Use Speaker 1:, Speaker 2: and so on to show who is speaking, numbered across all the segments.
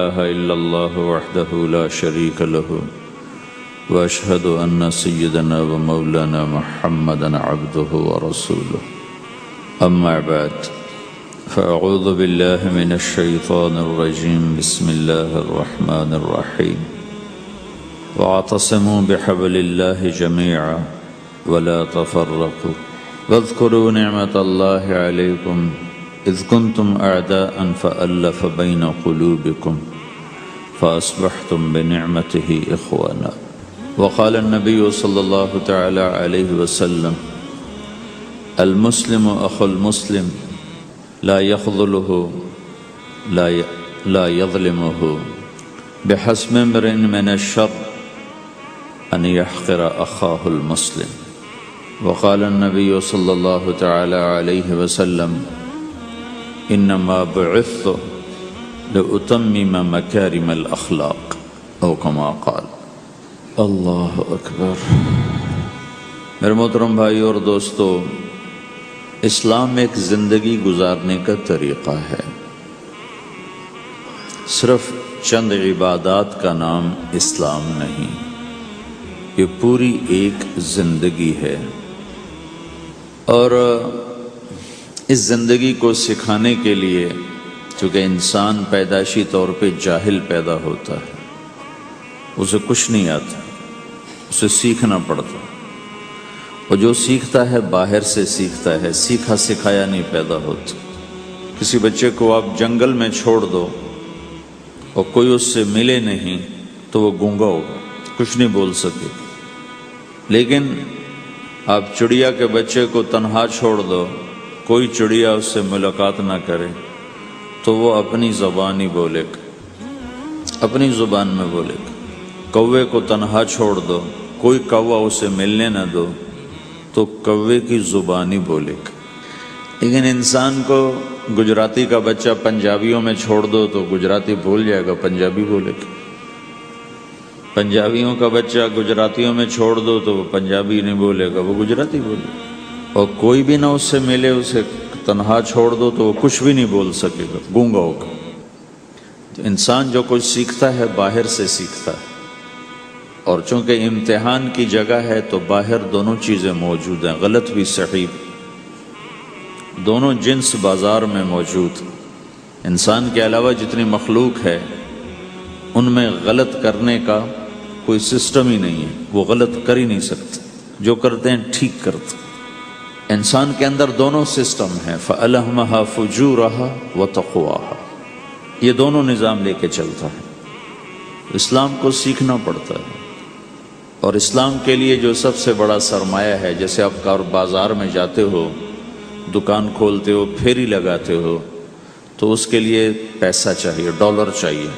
Speaker 1: إله إلا الله وحده لا شريك له وأشهد أن سيدنا ومولانا محمدا عبده ورسوله أما بعد فأعوذ بالله من الشيطان الرجيم بسم الله الرحمن الرحيم واعتصموا بحبل الله جميعا ولا تفرقوا واذكروا نعمة الله عليكم إذ كنتم أعداء فألف بين قلوبكم فأصبحتم بنعمته إخوانا وقال النبي صلى الله تعالى عليه وسلم المسلم أخو المسلم لا يخذله لا يظلمه بحسب امرئ من الشر أن يحقر أخاه المسلم وقال النبي صلى الله تعالى عليه وسلم انما بعثت لأتمم مکارم الاخلاق او کما قال۔ اللہ اکبر۔ میرے محترم بھائی اور دوستو، اسلام ایک زندگی گزارنے کا طریقہ ہے، صرف چند عبادات کا نام اسلام نہیں، یہ پوری ایک زندگی ہے۔ اور اس زندگی کو سکھانے کے لیے، چونکہ انسان پیدائشی طور پہ جاہل پیدا ہوتا ہے، اسے کچھ نہیں آتا، اسے سیکھنا پڑتا، اور جو سیکھتا ہے باہر سے سیکھتا ہے، سیکھا سکھایا نہیں پیدا ہوتا۔ کسی بچے کو آپ جنگل میں چھوڑ دو اور کوئی اس سے ملے نہیں تو وہ گونگا ہوگا، کچھ نہیں بول سکے۔ لیکن آپ چڑیا کے بچے کو تنہا چھوڑ دو، کوئی چڑیا اس سے ملاقات نہ کرے تو وہ اپنی زبان ہی بولے گا، اپنی زبان میں بولے گا۔ کوے کو تنہا چھوڑ دو، کوئی کوا اسے ملنے نہ دو تو کوے کی زبان ہی بولے گا۔ لیکن انسان کو گجراتی کا بچہ پنجابیوں میں چھوڑ دو تو گجراتی بھول جائے گا، پنجابی بولے گا۔ پنجابیوں کا بچہ گجراتیوں میں چھوڑ دو تو وہ پنجابی نہیں بولے گا، وہ گجراتی بولے گا۔ اور کوئی بھی نہ اس سے ملے، اسے تنہا چھوڑ دو تو وہ کچھ بھی نہیں بول سکے گا، گونگا ہوگا۔ تو انسان جو کچھ سیکھتا ہے باہر سے سیکھتا ہے، اور چونکہ امتحان کی جگہ ہے تو باہر دونوں چیزیں موجود ہیں، غلط بھی صحیح بھی، دونوں جنس بازار میں موجود۔ انسان کے علاوہ جتنی مخلوق ہے ان میں غلط کرنے کا کوئی سسٹم ہی نہیں ہے، وہ غلط کر ہی نہیں سکتے، جو کرتے ہیں ٹھیک کرتے۔ انسان کے اندر دونوں سسٹم ہیں، فَأَلْهَمَهَا فُجُورَهَا وَتَقْوَاهَا، یہ دونوں نظام لے کے چلتا ہے۔ اسلام کو سیکھنا پڑتا ہے، اور اسلام کے لیے جو سب سے بڑا سرمایہ ہے، جیسے آپ بازار میں جاتے ہو، دکان کھولتے ہو، پھیری لگاتے ہو، تو اس کے لیے پیسہ چاہیے، ڈالر چاہیے۔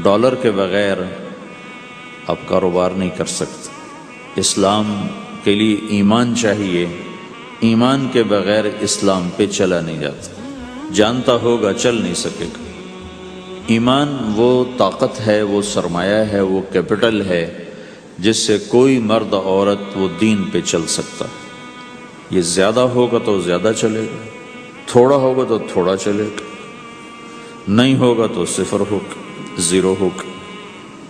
Speaker 1: ڈالر کے بغیر آپ کاروبار نہیں کر سکتے۔ اسلام کے لیے ایمان چاہیے، ایمان کے بغیر اسلام پہ چلا نہیں جاتا، جانتا ہوگا چل نہیں سکے گا۔ ایمان وہ طاقت ہے، وہ سرمایہ ہے، وہ کیپٹل ہے جس سے کوئی مرد عورت وہ دین پہ چل سکتا ہے۔ یہ زیادہ ہوگا تو زیادہ چلے گا، تھوڑا ہوگا تو تھوڑا چلے گا، نہیں ہوگا تو صفر ہوگا، زیرو ہوگا۔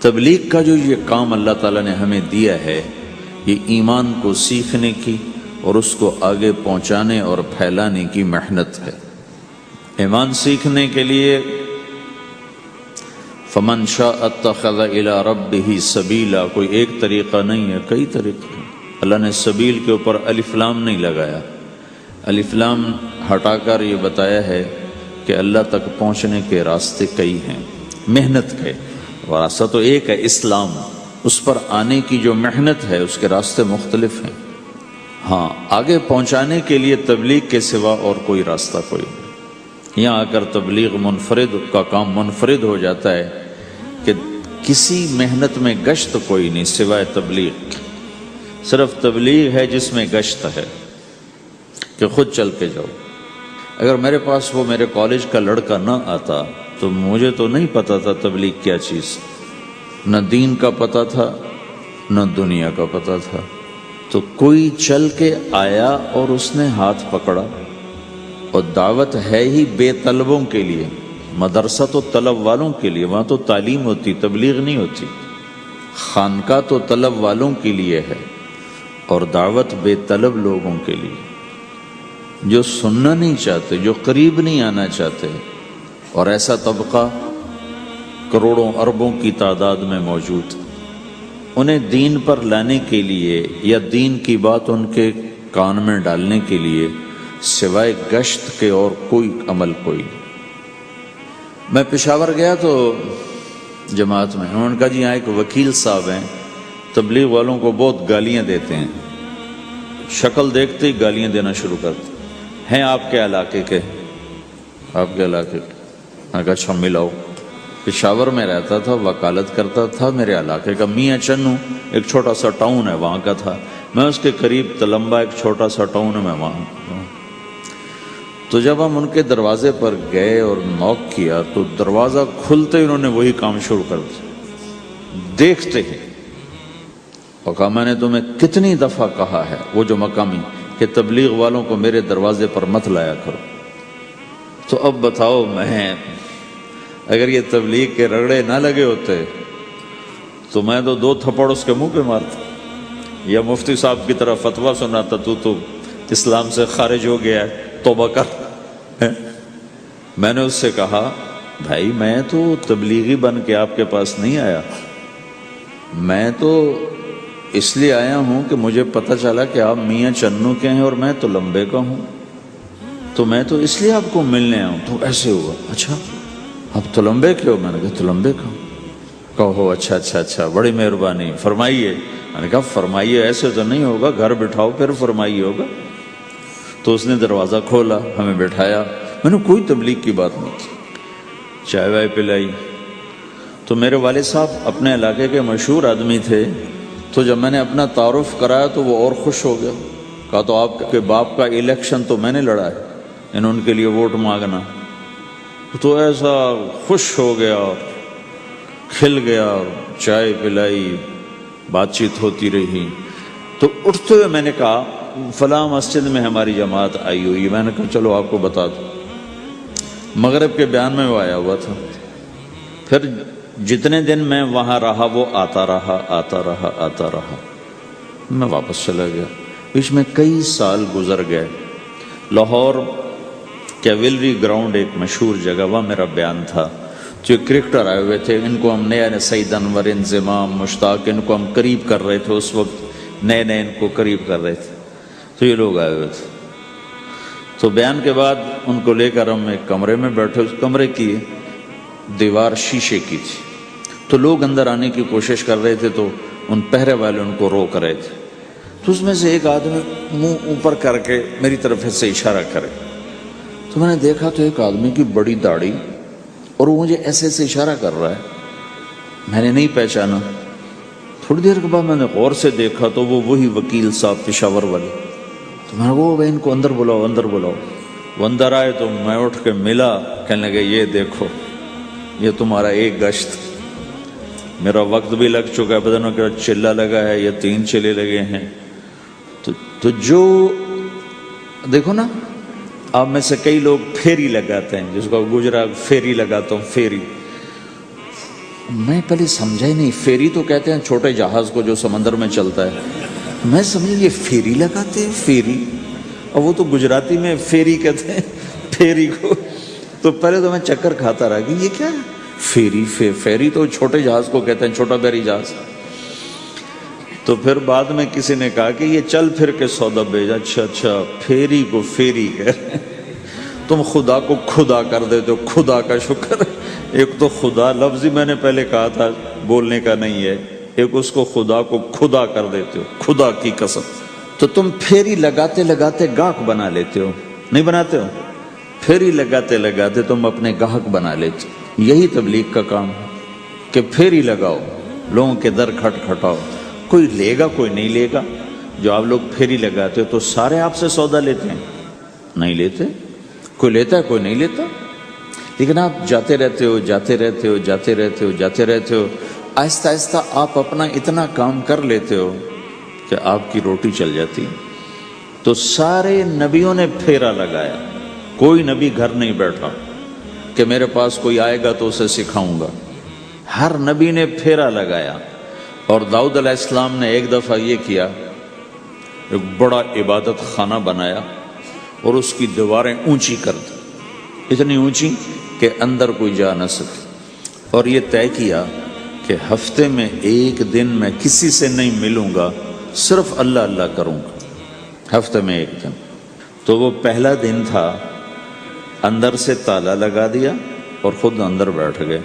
Speaker 1: تبلیغ کا جو یہ کام اللہ تعالیٰ نے ہمیں دیا ہے، یہ ایمان کو سیکھنے کی اور اس کو آگے پہنچانے اور پھیلانے کی محنت ہے۔ ایمان سیکھنے کے لیے فَمَنْ شَاءَ اتَّخَذَ إِلَىٰ رَبِّهِ سَبِيلًا، کوئی ایک طریقہ نہیں ہے، کئی طریقے ہیں۔ اللہ نے سبیل کے اوپر الف لام نہیں لگایا، الف لام ہٹا کر یہ بتایا ہے کہ اللہ تک پہنچنے کے راستے کئی ہیں، محنت ہے۔ راستہ تو ایک ہے اسلام، اس پر آنے کی جو محنت ہے اس کے راستے مختلف ہیں۔ ہاں، آگے پہنچانے کے لیے تبلیغ کے سوا اور کوئی راستہ کوئی نہیں۔ یہاں آ کر تبلیغ منفرد کا کام منفرد ہو جاتا ہے کہ کسی محنت میں گشت کوئی نہیں سوائے تبلیغ، صرف تبلیغ ہے جس میں گشت ہے کہ خود چل کے جاؤ۔ اگر میرے پاس وہ میرے کالج کا لڑکا نہ آتا تو مجھے تو نہیں پتا تھا تبلیغ کیا چیز، نہ دین کا پتہ تھا نہ دنیا کا پتہ تھا۔ تو کوئی چل کے آیا اور اس نے ہاتھ پکڑا، اور دعوت ہے ہی بے طلبوں کے لیے، مدرسہ تو طلب والوں کے لیے، وہاں تو تعلیم ہوتی، تبلیغ نہیں ہوتی۔ خانقاہ تو طلب والوں کے لیے ہے، اور دعوت بے طلب لوگوں کے لیے، جو سننا نہیں چاہتے، جو قریب نہیں آنا چاہتے، اور ایسا طبقہ کروڑوں اربوں کی تعداد میں موجود، انہیں دین پر لانے کے لیے یا دین کی بات ان کے کان میں ڈالنے کے لیے سوائے گشت کے اور کوئی عمل کوئی نہیں۔ میں پشاور گیا تو جماعت میں انہوں نے کہا جی یہاں ایک وکیل صاحب ہیں، تبلیغ والوں کو بہت گالیاں دیتے ہیں، شکل دیکھتے ہی گالیاں دینا شروع کرتے ہیں آپ کے علاقے کے، آپ کے علاقے کے۔ میں کہا اچھا ملاؤ۔ پشاور میں رہتا تھا، وکالت کرتا تھا، میرے علاقے کا میاں چنو ایک چھوٹا سا ٹاؤن ہے وہاں کا تھا، میں اس کے قریب تلمبا ایک چھوٹا سا ٹاؤن ہے میں وہاں۔ تو جب ہم ان کے دروازے پر گئے اور نوک کیا تو دروازہ کھلتے ہی انہوں نے وہی کام شروع کر دیا، دیکھتے ہی۔ اور کہا میں نے تمہیں کتنی دفعہ کہا ہے، وہ جو مقامی، کہ تبلیغ والوں کو میرے دروازے پر مت لایا کرو۔ تو اب بتاؤ، میں اگر یہ تبلیغ کے رگڑے نہ لگے ہوتے تو میں تو 2 تھپڑ اس کے منہ پہ مارتا، یا مفتی صاحب کی طرف فتویٰ سناتا، تو اسلام سے خارج ہو گیا ہے، توبہ کر۔ میں نے اس سے کہا بھائی میں تو تبلیغی بن کے آپ کے پاس نہیں آیا، میں تو اس لیے آیا ہوں کہ مجھے پتہ چلا کہ آپ میاں چنو کے ہیں اور میں تو لمبے کا ہوں، تو میں تو اس لیے آپ کو ملنے آیا ہوں۔ تو ایسے ہوا، اچھا آپ تو لمبے کے ہو؟ میں نے کہا تو لمبے کا ہوں۔ کہو اچھا اچھا اچھا، بڑی مہربانی، فرمائیے۔ میں نے کہا فرمائیے ایسے تو نہیں ہوگا، گھر بٹھاؤ پھر فرمائیے ہوگا۔ تو اس نے دروازہ کھولا، ہمیں بٹھایا، میں نے کوئی تبلیغ کی بات نہیں کی، چائے وائے پلائی۔ تو میرے والد صاحب اپنے علاقے کے مشہور آدمی تھے، تو جب میں نے اپنا تعارف کرایا تو وہ اور خوش ہو گیا، کہا تو آپ کے باپ کا الیکشن تو میں نے لڑا ہے، انہوں ان کے لیے ووٹ مانگنا۔ تو ایسا خوش ہو گیا اور کھل گیا، اور چائے پلائی، بات چیت ہوتی رہی۔ تو اٹھتے ہوئے میں نے کہا فلاں مسجد میں ہماری جماعت آئی ہوئی ہے، میں نے کہا چلو آپ کو بتا دوں۔ مغرب کے بیان میں وہ آیا ہوا تھا۔ پھر جتنے دن میں وہاں رہا وہ آتا رہا آتا رہا آتا رہا، میں واپس چلا گیا۔ بیچ میں کئی سال گزر گئے۔ لاہور کیولری گراؤنڈ ایک مشہور جگہ، وہاں میرا بیان تھا۔ جو کرکٹر آئے ہوئے تھے، ان کو ہم نئے سعید انور، انضمام، مشتاق، ان کو ہم قریب کر رہے تھے، اس وقت نئے نئے ان کو قریب کر رہے تھے۔ تو یہ لوگ آئے ہوئے تھے۔ تو بیان کے بعد ان کو لے کر ہم ایک کمرے میں بیٹھے، اس کمرے کی دیوار شیشے کی تھی، تو لوگ اندر آنے کی کوشش کر رہے تھے، تو ان پہرے والے ان کو روک رہے تھے۔ تو اس میں سے ایک آدمی منہ اوپر کر کے میری طرف سے اشارہ کرے، تو میں نے دیکھا تو ایک آدمی کی بڑی داڑھی، اور وہ مجھے ایسے ایسے اشارہ کر رہا ہے، میں نے نہیں پہچانا۔ تھوڑی دیر کے بعد میں نے غور سے دیکھا تو وہ وہی وکیل صاحب پشاور والے۔ تو میں نے کہا ان کو اندر بلاؤ، اندر بلاؤ۔ وہ اندر آئے تو میں اٹھ کے ملا، کہنے لگے یہ دیکھو یہ تمہارا ایک گشت، میرا وقت بھی لگ چکا ہے، پتہ نہیں کیا چلہ لگا ہے یا 3 چلے لگے ہیں۔ تو جو دیکھو نا، آپ میں سے کئی لوگ پھیری لگاتے ہیں، جس کو گجرا پھیری لگاتا ہوں، پھیری۔ میں پہلے سمجھا ہی نہیں، پھیری تو کہتے ہیں چھوٹے جہاز کو جو سمندر میں چلتا ہے، میں سمجھا یہ پھیری لگاتے ہیں، پھیری، اور وہ تو گجراتی میں پھیری کہتے ہیں پھیری کو۔ تو پہلے تو میں چکر کھاتا رہا کہ یہ کیا ہے پھیری، پھیری تو چھوٹے جہاز کو کہتے ہیں، چھوٹا بحری جہاز۔ تو پھر بعد میں کسی نے کہا کہ یہ چل پھر کے سودا بھیجا۔ اچھا اچھا، پھیری کو پھیری کہہ، تم خدا کو خدا کر دیتے ہو، خدا کا شکر۔ ایک تو خدا لفظ ہی میں نے پہلے کہا تھا بولنے کا نہیں ہے، ایک اس کو خدا کو خدا کر دیتے ہو، خدا کی قسم۔ تو تم پھیری لگاتے لگاتے گاہک بنا لیتے ہو، نہیں بناتے ہو؟ پھیری لگاتے لگاتے تم اپنے گاہک بنا لیتے ہو۔ یہی تبلیغ کا کام ہے کہ پھیری لگاؤ، لوگوں کے در کھٹکھٹاؤ، کوئی لے گا کوئی نہیں لے گا۔ جو آپ لوگ پھیری لگاتے ہو تو سارے آپ سے سودا لیتے ہیں؟ نہیں لیتے، کوئی لیتا ہے کوئی نہیں لیتا۔ لیکن آپ جاتے رہتے ہو، جاتے رہتے ہو، جاتے رہتے ہو، جاتے رہتے ہو، آہستہ آہستہ آپ اپنا اتنا کام کر لیتے ہو کہ آپ کی روٹی چل جاتی۔ تو سارے نبیوں نے پھیرا لگایا، کوئی نبی گھر نہیں بیٹھا، کہ میرے پاس کوئی آئے گا تو اسے سکھاؤں گا. ہر نبی نے پھیرا لگایا. اور داؤد علیہ السلام نے ایک دفعہ یہ کیا، ایک بڑا عبادت خانہ بنایا اور اس کی دیواریں اونچی کر دی، اتنی اونچی کہ اندر کوئی جا نہ سکے، اور یہ طے کیا کہ ہفتے میں ایک دن میں کسی سے نہیں ملوں گا، صرف اللہ اللہ کروں گا ہفتے میں ایک دن. تو وہ پہلا دن تھا، اندر سے تالا لگا دیا اور خود اندر بیٹھ گئے،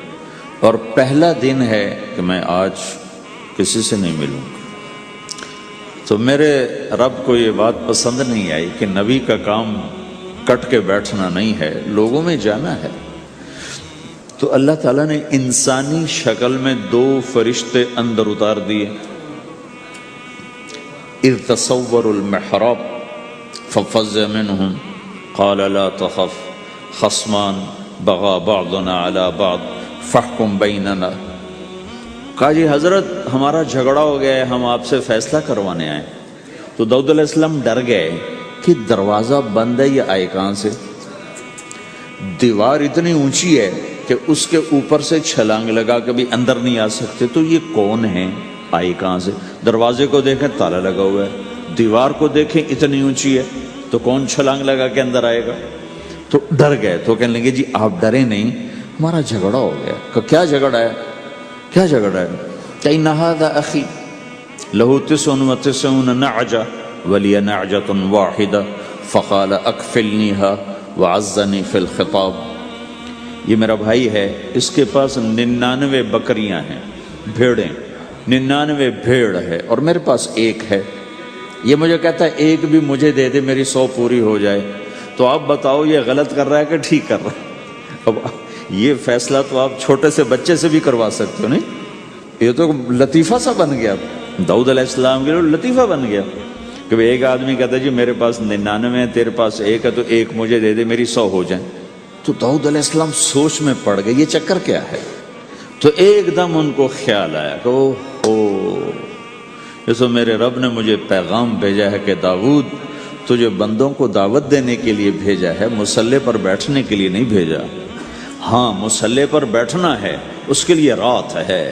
Speaker 1: اور پہلا دن ہے کہ میں آج کسی سے نہیں ملوں گا. تو میرے رب کو یہ بات پسند نہیں آئی کہ نبی کا کام کٹ کے بیٹھنا نہیں ہے، لوگوں میں جانا ہے. تو اللہ تعالیٰ نے انسانی شکل میں 2 فرشتے اندر اتار دیے. اذ تصوروا المحراب ففزع منهم قال لا تخف خصمان بغى بعضنا على بعض فاحكم بيننا. کہا جی حضرت ہمارا جھگڑا ہو گیا ہے، ہم آپ سے فیصلہ کروانے آئے. تو داؤد علیہ السلام ڈر گئے کہ دروازہ بند ہے، یہ آئے کہاں سے؟ دیوار اتنی اونچی ہے کہ اس کے اوپر سے چھلانگ لگا کے بھی اندر نہیں آ سکتے، تو یہ کون ہیں، آئے کہاں سے؟ دروازے کو دیکھیں تالا لگا ہوا ہے، دیوار کو دیکھیں اتنی اونچی ہے، تو کون چھلانگ لگا کے اندر آئے گا؟ تو ڈر گئے. تو کہنے لگے جی آپ ڈرے نہیں، ہمارا جھگڑا ہو گیا. کہ کیا جھگڑا ہے؟ کیا جھگڑا ہے؟ کہ هذا اخی له 99 نعجہ ولی نعجۃ واحدہ فقال اکفلنیها وعزنی فی الخطاب. یہ میرا بھائی ہے، اس کے پاس 99 بکریاں ہیں، بھیڑیں، 99 بھیڑ ہے، اور میرے پاس ایک ہے. یہ مجھے کہتا ہے ایک بھی مجھے دے دے، میری 100 پوری ہو جائے. تو آپ بتاؤ یہ غلط کر رہا ہے کہ ٹھیک کر رہا ہے؟ اب یہ فیصلہ تو آپ چھوٹے سے بچے سے بھی کروا سکتے ہو. نہیں، یہ تو لطیفہ سا بن گیا، داؤد علیہ السلام کے لیے لطیفہ بن گیا کہ ایک آدمی کہتا ہے جی میرے پاس 99 ہے، تیرے پاس ایک ہے، تو ایک مجھے دے دے، میری 100 ہو جائیں. تو داؤد علیہ السلام سوچ میں پڑ گئے یہ چکر کیا ہے. تو ایک دم ان کو خیال آیا کہ اوہ، جیسے میرے رب نے مجھے پیغام بھیجا ہے کہ داؤد تجھے بندوں کو دعوت دینے کے لیے بھیجا ہے، مصلی پر بیٹھنے کے لیے نہیں بھیجا. ہاں مصلی پر بیٹھنا ہے، اس کے لیے رات ہے.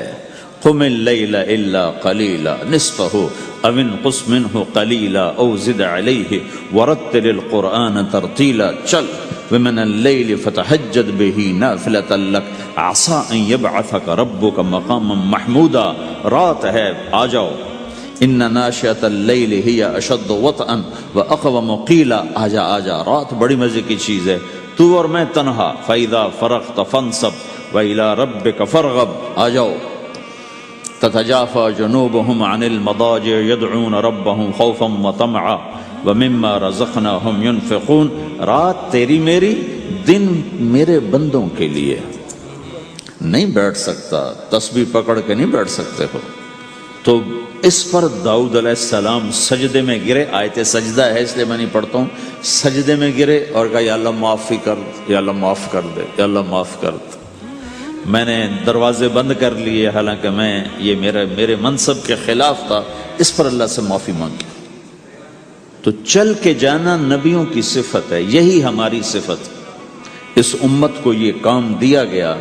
Speaker 1: قم اللیل الا قلیلا نصفہ او انقص منہ قلیلا او زد علیہ ورتل القرآن ترتیلا. چل ومن اللیل فتہجد بہ نافلۃ لک عسى ان یبعثک ربک مقاما محمودا. رات ہے، آ جاؤ. ان ناشئۃ اللیل ہی اشد وطئا واقوم قیلا. آجا آجا، رات بڑی مزے کی چیز ہے، تو اور میں تنہا. فاذا فرغت فانصب والى ربک فارغب. آ جاؤ. تتجافى جنوبهم عن المضاجع يدعون ربهم خوفا وطمعا ومما رزقناهم ينفقون. رات تیری میری، دن میرے بندوں کے لیے. نہیں بیٹھ سکتا، تسبیح پکڑ کے نہیں بیٹھ سکتے ہو. تو اس پر داؤد علیہ السلام سجدے میں گرے. آیت سجدہ ہے اس لیے میں نہیں پڑھتا ہوں. سجدے میں گرے اور کہا یا اللہ معافی کر، یا اللہ معاف کر دے، یا اللہ معاف کر دے. میں نے دروازے بند کر لیے، حالانکہ یہ میرے منصب کے خلاف تھا. اس پر اللہ سے معافی مانگی. تو چل کے جانا نبیوں کی صفت ہے، یہی ہماری صفت. اس امت کو یہ کام دیا گیا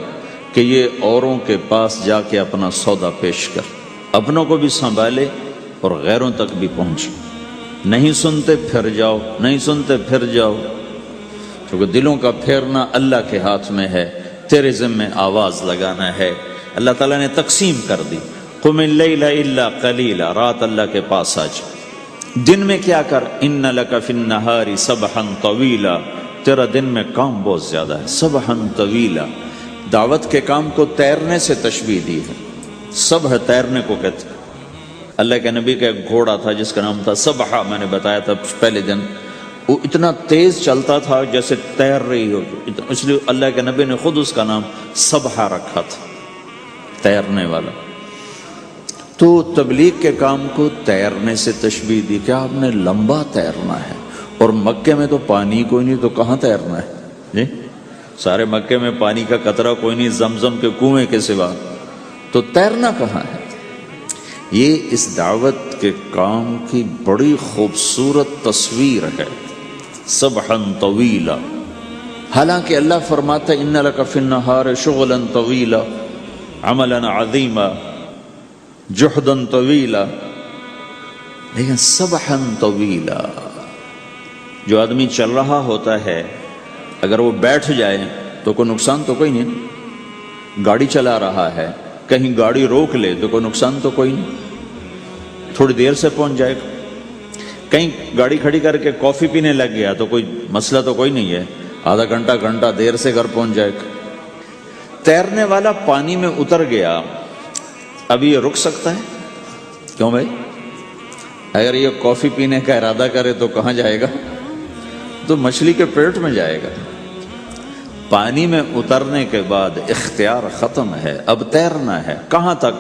Speaker 1: کہ یہ اوروں کے پاس جا کے اپنا سودا پیش کر، اپنوں کو بھی سنبھالے اور غیروں تک بھی پہنچے. نہیں سنتے پھر جاؤ، نہیں سنتے پھر جاؤ، کیونکہ دلوں کا پھیرنا اللہ کے ہاتھ میں ہے. تیرے ذمہ آواز لگانا ہے. اللہ تعالیٰ نے تقسیم کر دی. قم اللیل الا قلیلا، رات اللہ کے پاس آ جا. دن میں کیا کر، ان لک فی النہار سبحا طویلا، تیرا دن میں کام بہت زیادہ ہے. سبحا طویلا، دعوت کے کام کو تیرنے سے تشبیہ دی ہے. سبح تیرنے کو کہتے ہیں. اللہ کے نبی کا ایک گھوڑا تھا جس کا نام تھا سبحہ، میں نے بتایا تھا پہلے دن. وہ اتنا تیز چلتا تھا جیسے تیر رہی ہو، اس لیے اللہ کے نبی نے خود اس کا نام سبحہ رکھا تھا، تیرنے والا. تو تبلیغ کے کام کو تیرنے سے تشبیہ دی کہ آپ نے لمبا تیرنا ہے. اور مکے میں تو پانی کوئی نہیں، تو کہاں تیرنا ہے جی؟ سارے مکے میں پانی کا قطرہ کوئی نہیں زمزم کے کنویں کے سوا، تو تیرنا کہاں ہے؟ یہ اس دعوت کے کام کی بڑی خوبصورت تصویر ہے. سبحا طویلا، حالانکہ اللہ فرماتا ہے ان لک فی النہار شغلا طویلا عملا عظیما جہدا طویلا، لیکن سبحا طویلا، جو آدمی چل رہا ہوتا ہے اگر وہ بیٹھ جائے تو کوئی نقصان تو کوئی نہیں، گاڑی چلا رہا ہے کہیں گاڑی روک لے تو کوئی نقصان تو کوئی نہیں، تھوڑی دیر سے پہنچ جائے گا، کہیں گاڑی کھڑی کر کے کافی پینے لگ گیا تو کوئی مسئلہ تو کوئی نہیں ہے، آدھا گھنٹہ دیر سے گھر پہنچ جائے گا۔ تیرنے والا پانی میں اتر گیا، اب یہ رک سکتا ہے؟ کیوں بھائی؟ اگر یہ کافی پینے کا ارادہ کرے تو کہاں جائے گا؟ تو مچھلی کے پیٹ میں جائے گا۔ پانی میں اترنے کے بعد اختیار ختم ہے، اب تیرنا ہے۔ کہاں تک؟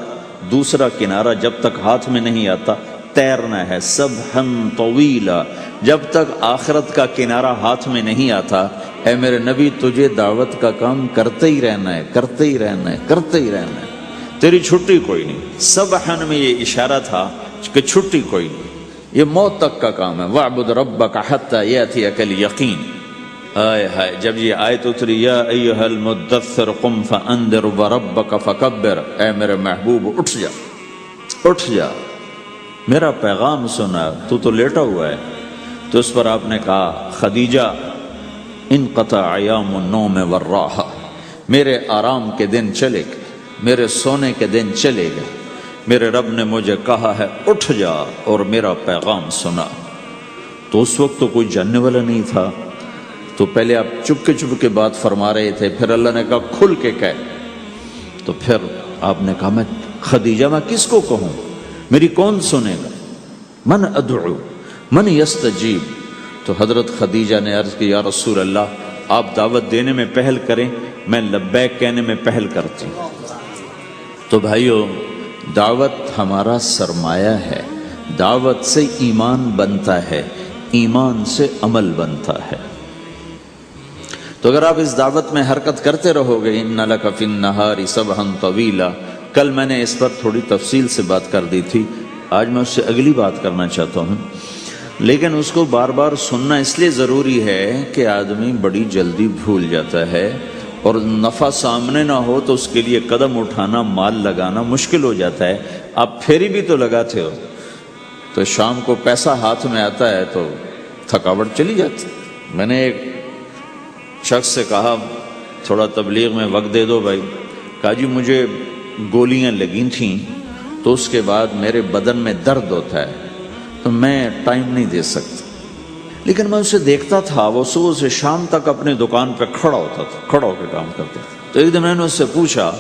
Speaker 1: دوسرا کنارہ جب تک ہاتھ میں نہیں آتا تیرنا ہے، سبحا طویلا، جب تک آخرت کا کنارہ ہاتھ میں نہیں آتا۔ اے میرے نبی، تجھے دعوت کا کام کرتے ہی رہنا ہے، کرتے ہی رہنا ہے، کرتے ہی رہنا ہے، تیری چھٹی کوئی نہیں۔ سبحا میں یہ اشارہ تھا کہ چھٹی کوئی نہیں، یہ موت تک کا کام ہے۔ وَاعْبُدْ رَبَّكَ حَتَّى يَأْتِيَكَ الْيَقِينُ۔ آئے ہائے، جب یہ آیت اتری یا ایھا المدثر قم فانذر وربک فکبر، اے میرے محبوب اٹھ جا، اٹھ جا، میرا پیغام سنا، تو لیٹا ہوا ہے۔ تو اس پر آپ نے کہا خدیجہ انقطع ایام النوم والراحہ، میرے آرام کے دن چلے گئے، میرے سونے کے دن چلے گئے، میرے رب نے مجھے کہا ہے اٹھ جا اور میرا پیغام سنا۔ تو اس وقت تو کوئی جاننے والا نہیں تھا، تو پہلے آپ چپ کے بات فرما رہے تھے، پھر اللہ نے کہا کھل کے کہہ، تو پھر آپ نے کہا میں خدیجہ میں کس کو کہوں، میری کون سنے گا، من ادعو من یستجیب۔ تو حضرت خدیجہ نے عرض کی یا رسول اللہ آپ دعوت دینے میں پہل کریں، میں لبیک کہنے میں پہل کرتی ہوں۔ تو بھائیو، دعوت ہمارا سرمایہ ہے، دعوت سے ایمان بنتا ہے، ایمان سے عمل بنتا ہے۔ تو اگر آپ اس دعوت میں حرکت کرتے رہو گے، ان لک فی النہار سبحا طویلا، کل میں نے اس پر تھوڑی تفصیل سے بات کر دی تھی، آج میں اس سے اگلی بات کرنا چاہتا ہوں، لیکن اس کو بار بار سننا اس لیے ضروری ہے کہ آدمی بڑی جلدی بھول جاتا ہے، اور نفع سامنے نہ ہو تو اس کے لیے قدم اٹھانا، مال لگانا مشکل ہو جاتا ہے۔ آپ پھیری بھی تو لگاتے ہو، تو شام کو پیسہ ہاتھ میں آتا ہے تو تھکاوٹ چلی جاتی۔ میں نے ایک شخص سے کہا تھوڑا تبلیغ میں وقت دے دو بھائی، کہا جی مجھے گولیاں لگی تھیں تو اس کے بعد میرے بدن میں درد ہوتا ہے تو میں ٹائم نہیں دے سکتا، لیکن میں اسے دیکھتا تھا وہ صبح سے شام تک اپنی دکان پہ کھڑا ہوتا تھا، کھڑا ہو کے کام کرتا تھا۔ تو ایک دن میں نے اس سے پوچھا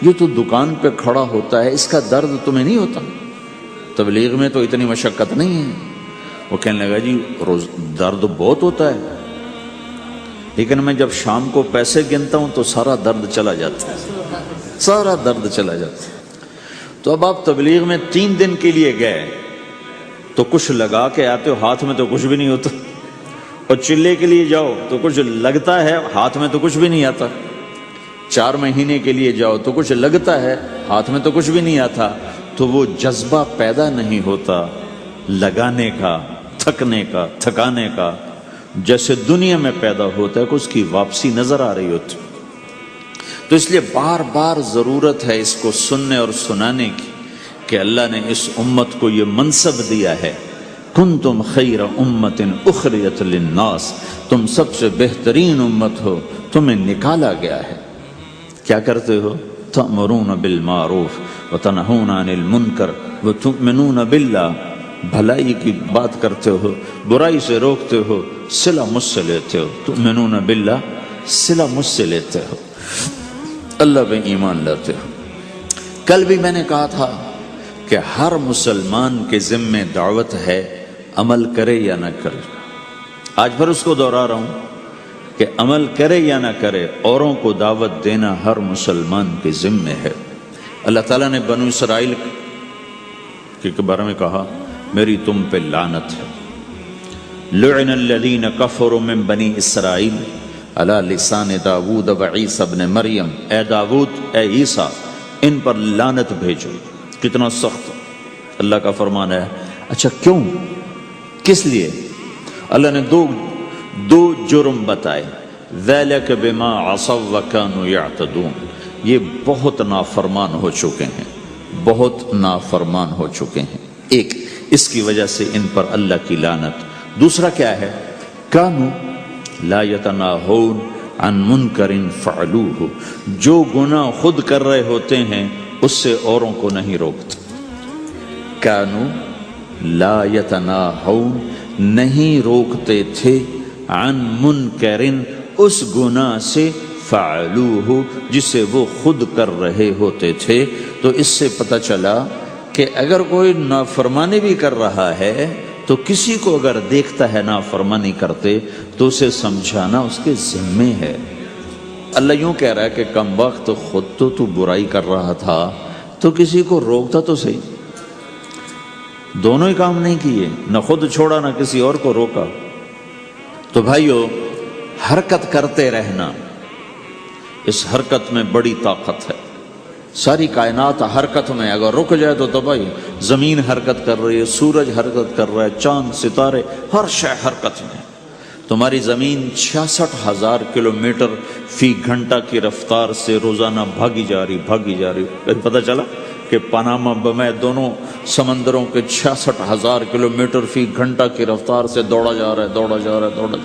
Speaker 1: یہ تو دکان پہ کھڑا ہوتا ہے، اس کا درد تمہیں نہیں ہوتا؟ تبلیغ میں تو اتنی مشقت نہیں ہے۔ وہ کہنے لگا جی روز درد بہت ہوتا ہے، لیکن میں جب شام کو پیسے گنتا ہوں تو سارا درد چلا جاتا ہے، سارا درد چلا جاتا ہے۔ تو اب آپ تبلیغ میں 3 دن کے لیے گئے تو کچھ لگا کے آتے ہو، ہاتھ میں تو کچھ بھی نہیں ہوتا، اور چلے کے لیے جاؤ تو کچھ لگتا ہے، ہاتھ میں تو کچھ بھی نہیں آتا۔ 4 مہینے کے لیے جاؤ تو کچھ لگتا ہے، ہاتھ میں تو کچھ بھی نہیں آتا۔ تو وہ جذبہ پیدا نہیں ہوتا لگانے کا، تھکنے کا، تھکانے کا، جیسے دنیا میں پیدا ہوتا ہے کہ اس کی واپسی نظر آ رہی ہوتی۔ تو اس لیے بار بار ضرورت ہے اس کو سننے اور سنانے کی کہ اللہ نے اس امت کو یہ منصب دیا ہے، کنتم خیر امت اخرجت للناس، تم سب سے بہترین امت ہو، تمہیں نکالا گیا ہے۔ کیا کرتے ہو؟ تأمرون بالمعروف وتنہون عن المنکر وتؤمنون باللہ، بھلائی کی بات کرتے ہو، برائی سے روکتے ہو، صلہ مجھ سے لیتے ہو، تؤمنون باللہ، صلہ مجھ سے لیتے ہو، اللہ پہ ایمان لاتے ہو۔ کل بھی میں نے کہا تھا کہ ہر مسلمان کے ذمے دعوت ہے، عمل کرے یا نہ کرے۔ آج پھر اس کو دوہرا رہا ہوں کہ عمل کرے یا نہ کرے، اوروں کو دعوت دینا ہر مسلمان کے ذمے ہے۔ اللہ تعالیٰ نے بنو اسرائیل کے بارے میں کہا میری تم پہ لعنت ہے، لعن الذین کفروا من بنی اسرائیل علی لسان داود و عیسیٰ ابن مریم، اے داود، اے عیسیٰ، ان پر لعنت بھیجو۔ کتنا سخت اللہ کا فرمان ہے۔ اچھا کیوں، کس لیے؟ اللہ نے دو جرم بتائے۔ ذَلِكَ بِمَا عَصَوْا وَكَانُوا يَعْتَدُونَ، یہ بہت نافرمان ہو چکے ہیں، بہت نافرمان ہو چکے ہیں۔ ایک اس کی وجہ سے ان پر اللہ کی لعنت۔ دوسرا کیا ہے؟ کانوا لا یتناہون عن منکر فعلوہ، جو گناہ خود کر رہے ہوتے ہیں اس سے اوروں کو نہیں روکتے۔ کانوا لا یتناہون، نہیں روکتے تھے، عن منکر، اس گناہ سے، فعلوہ، جسے وہ خود کر رہے ہوتے تھے۔ تو اس سے پتہ چلا کہ اگر کوئی نافرمانی بھی کر رہا ہے تو کسی کو اگر دیکھتا ہے نافرمانی کرتے تو اسے سمجھانا اس کے ذمے ہے۔ اللہ یوں کہہ رہا ہے کہ کم وقت خود تو برائی کر رہا تھا تو کسی کو روکتا تو صحیح۔ دونوں ہی کام نہیں کیے، نہ خود چھوڑا نہ کسی اور کو روکا۔ تو بھائیو، حرکت کرتے رہنا، اس حرکت میں بڑی طاقت ہے۔ ساری کائنات حرکت میں، اگر رک جائے تو تباہی۔ زمین حرکت کر رہی ہے، سورج حرکت کر رہا ہے، چاند ستارے، ہر شے حرکت میں۔ تمہاری زمین 66,000 کلومیٹر فی گھنٹہ کی رفتار سے روزانہ بھاگی جا رہی۔ پتہ چلا کہ پاناما بمیں دونوں سمندروں کے 66,000 کلومیٹر فی گھنٹہ کی رفتار سے دوڑا جا رہا ہے۔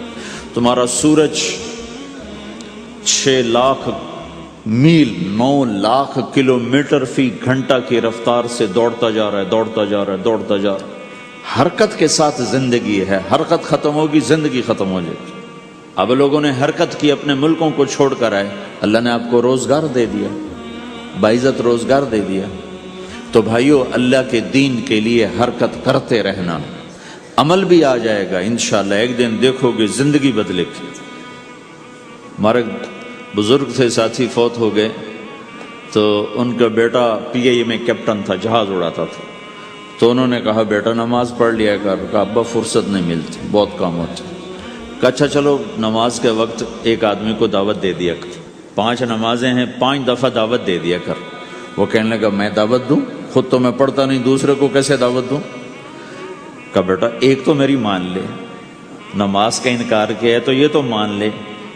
Speaker 1: تمہارا سورج 6 لاکھ میل 9 لاکھ کلومیٹر فی گھنٹہ کی رفتار سے دوڑتا جا رہا ہے۔ حرکت کے ساتھ زندگی ہے، حرکت ختم ہوگی زندگی ختم ہو جائے گی۔ اب لوگوں نے حرکت کی، اپنے ملکوں کو چھوڑ کر آئے، اللہ نے آپ کو روزگار دے دیا، باعزت روزگار دے دیا۔ تو بھائیو، اللہ کے دین کے لیے حرکت کرتے رہنا، عمل بھی آ جائے گا انشاءاللہ۔ ایک دن دیکھو گے زندگی بدلے گی۔ ہمارے بزرگ تھے، ساتھی فوت ہو گئے، تو ان کا بیٹا PIA میں کیپٹن تھا، جہاز اڑاتا تھا۔ تو انہوں نے کہا بیٹا نماز پڑھ لیا کر۔ کہا ابا فرصت نہیں ملتی، بہت کام ہوتے۔ کہا اچھا چلو نماز کے وقت ایک آدمی کو دعوت دے دیا کر، 5 نمازیں ہیں، 5 دفعہ دعوت دے دیا کر۔ وہ کہنے لگا میں دعوت دوں؟ خود تو میں پڑھتا نہیں، دوسرے کو کیسے دعوت دوں؟ کہا بیٹا ایک تو میری مان لے، نماز کا انکار کیا ہے تو یہ تو مان لے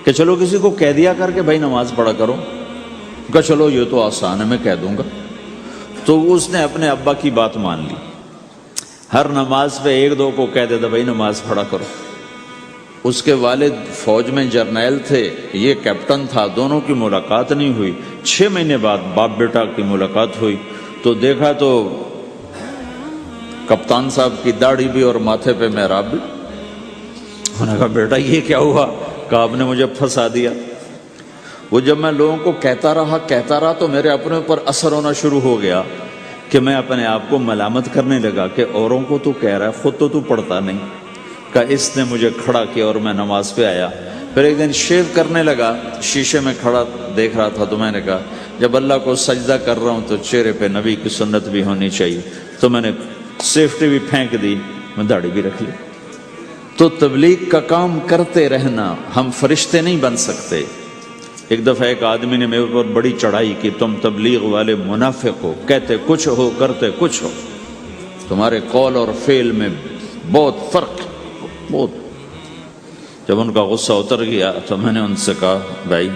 Speaker 1: کہ چلو کسی کو کہہ دیا کر کے بھائی نماز پڑھا کرو۔ کہا چلو یہ تو آسان ہے، میں کہہ دوں گا۔ تو اس نے اپنے ابا کی بات مان لی، ہر نماز پہ 1-2 کو کہہ دیتا بھائی نماز پڑھا کرو۔ اس کے والد فوج میں جرنیل تھے، یہ کیپٹن تھا، دونوں کی ملاقات نہیں ہوئی۔ 6 مہینے بعد باپ بیٹا کی ملاقات ہوئی تو دیکھا تو کپتان صاحب کی داڑھی بھی اور ماتھے پہ محراب بھی۔ انہوں نے کہا بیٹا یہ کیا ہوا؟ کہا آپ نے مجھے پھنسا دیا۔ وہ جب میں لوگوں کو کہتا رہا تو میرے اپنے اوپر اثر ہونا شروع ہو گیا کہ میں اپنے آپ کو ملامت کرنے لگا کہ اوروں کو تو کہہ رہا ہے، خود تو پڑھتا نہیں۔ کہا اس نے مجھے کھڑا کیا اور میں نماز پہ آیا۔ پھر ایک دن شیو کرنے لگا، شیشے میں کھڑا دیکھ رہا تھا تو میں نے کہا جب اللہ کو سجدہ کر رہا ہوں تو چہرے پہ نبی کی سنت بھی ہونی چاہیے۔ تو میں نے سیفٹی بھی پھینک دی، میں داڑھی بھی رکھ لی۔ تو تبلیغ کا کام کرتے رہنا، ہم فرشتے نہیں بن سکتے۔ ایک دفعہ ایک آدمی نے میرے اوپر بڑی چڑھائی کی، تم تبلیغ والے منافق ہو، کہتے کچھ ہو کرتے کچھ ہو، تمہارے قول اور فعل میں بہت فرق، بہت۔ جب ان کا غصہ اتر گیا تو میں نے ان سے کہا بھائی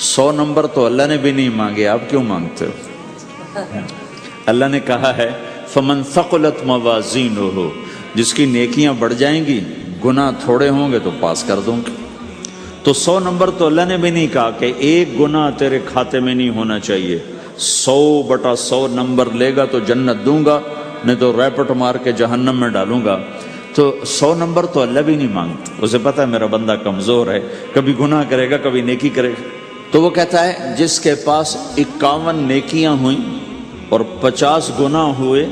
Speaker 1: 100 نمبر تو اللہ نے بھی نہیں مانگے، آپ کیوں مانگتے ہو؟ اللہ نے کہا ہے فمن ثقلت موازینہ، جس کی نیکیاں بڑھ جائیں گی گناہ تھوڑے ہوں گے تو پاس کر دوں گے۔ تو 100 نمبر تو اللہ نے بھی نہیں کہا کہ ایک گناہ تیرے کھاتے میں نہیں ہونا چاہیے، 100/100 نمبر لے گا تو جنت دوں گا، نہیں تو ریپٹ مار کے جہنم میں ڈالوں گا۔ تو 100 نمبر تو اللہ بھی نہیں مانگتا، اسے پتہ ہے میرا بندہ کمزور ہے، کبھی گناہ کرے گا کبھی نیکی کرے گا۔ تو وہ کہتا ہے جس کے پاس 51 نیکیاں ہوئیں اور 50 گناہ ہوئے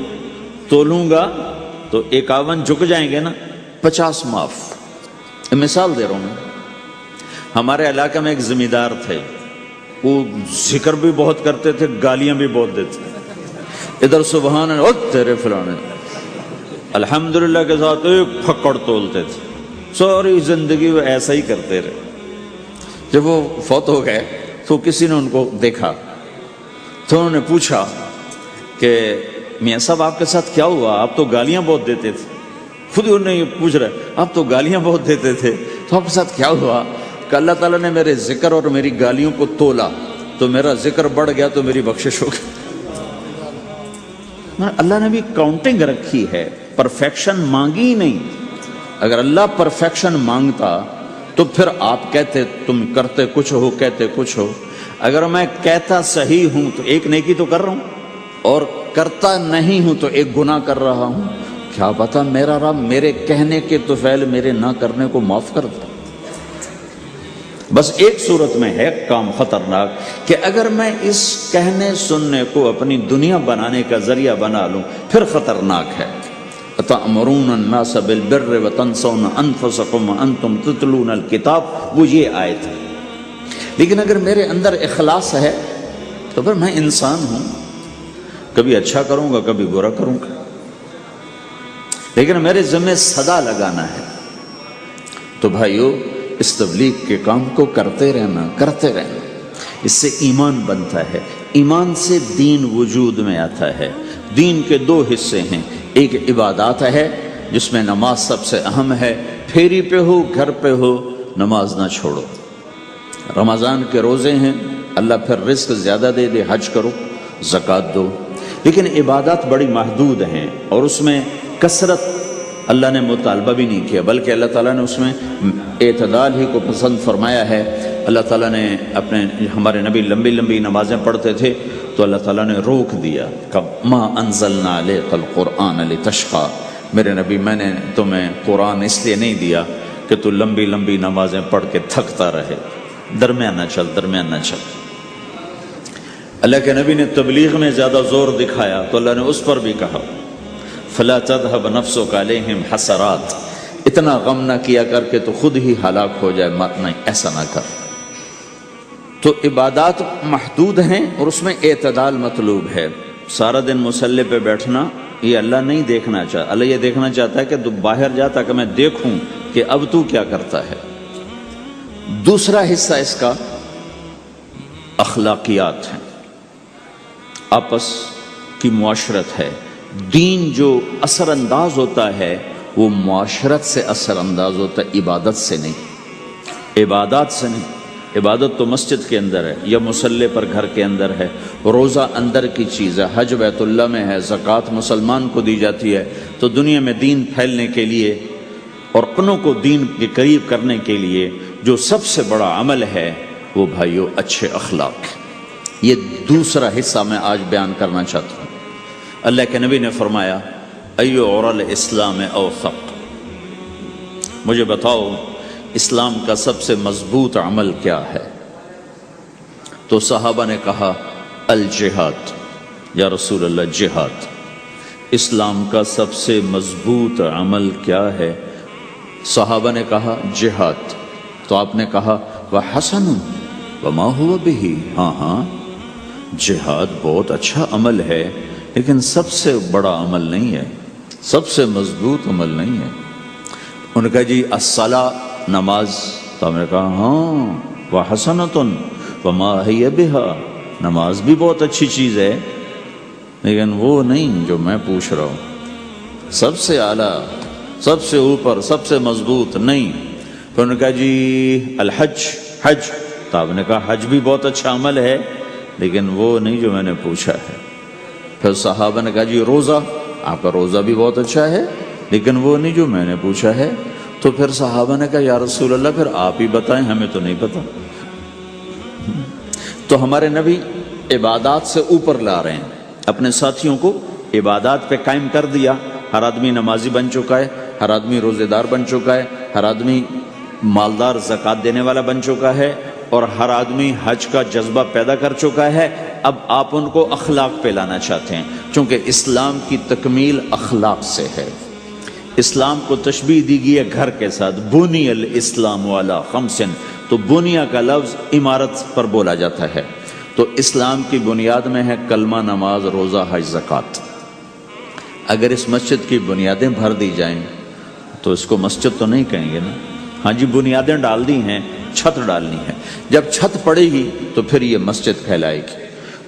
Speaker 1: تولوں گا تو 51 جھک جائیں گے نا، 50 معاف۔ مثال دے رہا ہوں میں، ہمارے علاقے میں ایک ذمہ دار تھے، وہ ذکر بھی بہت کرتے تھے، گالیاں بھی بہت دیتے تھے۔ ادھر سبحان اللہ تیرے فلانے، الحمدللہ کے ساتھ ایک پھکڑ تولتے تھے، ساری زندگی وہ ایسا ہی کرتے رہے۔ جب وہ فوت ہو گئے تو کسی نے ان کو دیکھا تو انہوں نے پوچھا کہ میاں صاحب آپ کے ساتھ کیا ہوا؟ آپ تو گالیاں بہت دیتے تھے۔ خود انہوں نے یہ پوچھ رہے آپ تو گالیاں بہت دیتے تھے تو آپ کے ساتھ کیا ہوا؟ کہ اللہ تعالیٰ نے میرے ذکر اور میری گالیوں کو تولا تو میرا ذکر بڑھ گیا تو میری بخشش ہو گئی۔ اللہ نے بھی کاؤنٹنگ رکھی ہے، پرفیکشن مانگی ہی نہیں۔ اگر اللہ پرفیکشن مانگتا تو پھر آپ کہتے تم کرتے کچھ ہو کہتے کچھ ہو۔ اگر میں کہتا صحیح ہوں تو ایک نیکی تو کر رہا ہوں، اور کرتا نہیں ہوں تو ایک گناہ کر رہا ہوں۔ کیا پتا میرا رب میرے کہنے کے طفیل میرے نہ کرنے کو معاف کر دے۔ بس ایک صورت میں ہے کام خطرناک کہ اگر میں اس کہنے سننے کو اپنی دنیا بنانے کا ذریعہ بنا لوں پھر خطرناک ہے۔ أَتَأْمُرُونَ النَّاسَ بِالْبِرِّ وَتَنْسَوْنَ أَنفُسَكُمْ وَأَنْتُمْ تُتْلُونَ الْكِتَابَ، وہ یہ آیت ہے۔ لیکن اگر میرے اندر اخلاص ہے تو پھر میں انسان ہوں، کبھی اچھا کروں گا کبھی برا کروں گا، لیکن میرے ذمہ صدا لگانا ہے۔ تو بھائیو اس تبلیغ کے کام کو کرتے رہنا اس سے ایمان بنتا ہے، ایمان سے دین وجود میں آتا ہے۔ دین کے دو حصے ہیں، ایک عبادات ہے جس میں نماز سب سے اہم ہے، پھیری پہ ہو گھر پہ ہو نماز نہ چھوڑو۔ رمضان کے روزے ہیں، اللہ پھر رزق زیادہ دے دے، حج کرو، زکوٰۃ دو، لیکن عبادات بڑی محدود ہیں اور اس میں کثرت اللہ نے مطالبہ بھی نہیں کیا، بلکہ اللہ تعالیٰ نے اس میں اعتدال ہی کو پسند فرمایا ہے۔ اللہ تعالیٰ نے ہمارے نبی لمبی لمبی نمازیں پڑھتے تھے تو اللہ تعالیٰ نے روک دیا کہ ما انزلنا علیک القرآن لتشقی، میرے نبی میں نے تمہیں قرآن اس لیے نہیں دیا کہ تو لمبی لمبی نمازیں پڑھ کے تھکتا رہے، درمیان نہ چل۔ اللہ کے نبی نے تبلیغ میں زیادہ زور دکھایا تو اللہ نے اس پر بھی کہا فلا تذهب نفسك عليهم حسرات، اتنا غم نہ کیا کر کے تو خود ہی ہلاک ہو جائے، نہیں ایسا نہ کر۔ تو عبادات محدود ہیں اور اس میں اعتدال مطلوب ہے۔ سارا دن مصلی پہ بیٹھنا یہ اللہ نہیں دیکھنا چاہتا، اللہ یہ دیکھنا چاہتا ہے کہ تو باہر جا تاکہ میں دیکھوں کہ اب تو کیا کرتا ہے۔ دوسرا حصہ اس کا اخلاقیات ہیں، آپس کی معاشرت ہے۔ دین جو اثر انداز ہوتا ہے وہ معاشرت سے اثر انداز ہوتا ہے، عبادت سے نہیں، عبادات سے نہیں۔ عبادت تو مسجد کے اندر ہے یا مصلی پر گھر کے اندر ہے، روزہ اندر کی چیز ہے، حج بیت اللہ میں ہے، زکوٰۃ مسلمان کو دی جاتی ہے۔ تو دنیا میں دین پھیلنے کے لیے اور اپنوں کو دین کے قریب کرنے کے لیے جو سب سے بڑا عمل ہے وہ بھائیو اچھے اخلاق۔ یہ دوسرا حصہ میں آج بیان کرنا چاہتا ہوں۔ اللہ کے نبی نے فرمایا ایو عُرَى الاسلام اوثق، مجھے بتاؤ اسلام کا سب سے مضبوط عمل کیا ہے؟ تو صحابہ نے کہا الجہاد، یا رسول اللہ جہاد۔ اسلام کا سب سے مضبوط عمل کیا ہے؟ صحابہ نے کہا جہاد۔ تو آپ نے کہا وحسن وما هو به، ہاں جہاد بہت اچھا عمل ہے لیکن سب سے بڑا عمل نہیں ہے، سب سے مضبوط عمل نہیں ہے۔ انہوں نے کہا جی الصلاۃ، نماز۔ تو ہم نے کہا ہاں وحسنۃ وما ہی بہا، نماز بھی بہت اچھی چیز ہے لیکن وہ نہیں جو میں پوچھ رہا ہوں، سب سے اعلیٰ، سب سے اوپر، سب سے مضبوط نہیں۔ پھر انہوں نے کہا جی الحج، حج۔ تو آپ نے کہا حج بھی بہت اچھا عمل ہے لیکن وہ نہیں جو میں نے پوچھا ہے۔ پھر صحابہ نے کہا جی روزہ، آپ کا روزہ بھی بہت اچھا ہے لیکن وہ نہیں جو میں نے پوچھا ہے۔ تو پھر صحابہ نے کہا یا رسول اللہ پھر آپ ہی بتائیں، ہمیں تو نہیں پتا۔ تو ہمارے نبی عبادات سے اوپر لا رہے ہیں، اپنے ساتھیوں کو عبادات پہ قائم کر دیا۔ ہر آدمی نمازی بن چکا ہے، ہر آدمی روزے دار بن چکا ہے، ہر آدمی مالدار زکوٰۃ دینے والا بن چکا ہے، اور ہر آدمی حج کا جذبہ پیدا کر چکا ہے۔ اب آپ ان کو اخلاق پہ لانا چاہتے ہیں، چونکہ اسلام کی تکمیل اخلاق سے ہے۔ اسلام کو تشبیہ دی گئی ہے گھر کے ساتھ، بنی الاسلام علی خمس، تو بنیا کا لفظ عمارت پر بولا جاتا ہے۔ تو اسلام کی بنیاد میں ہے کلمہ، نماز، روزہ، حج، زکوٰۃ۔ اگر اس مسجد کی بنیادیں بھر دی جائیں تو اس کو مسجد تو نہیں کہیں گے نا، ہاں جی بنیادیں ڈال دی ہیں، چھت ڈالنی ہے، جب چھت پڑے گی تو پھر یہ مسجد کہلائے گی۔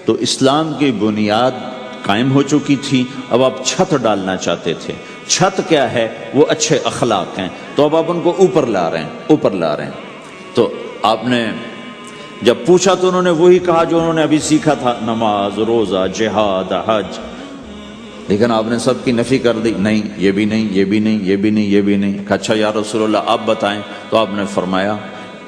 Speaker 1: تو اسلام کی بنیاد قائم ہو چکی تھی، اب آپ چھت ڈالنا چاہتے تھے۔ چھت کیا ہے؟ وہ اچھے اخلاق ہیں، تو اب آپ ان کو اوپر لا رہے ہیں۔ تو آپ نے جب پوچھا تو انہوں نے وہی کہا جو انہوں نے ابھی سیکھا تھا، نماز، روزہ، جہاد، حج، لیکن آپ نے سب کی نفی کر دی، نہیں یہ بھی نہیں، یہ بھی نہیں، یہ بھی نہیں، یہ بھی نہیں۔ اچھا یا رسول اللہ آپ بتائیں، تو آپ نے فرمایا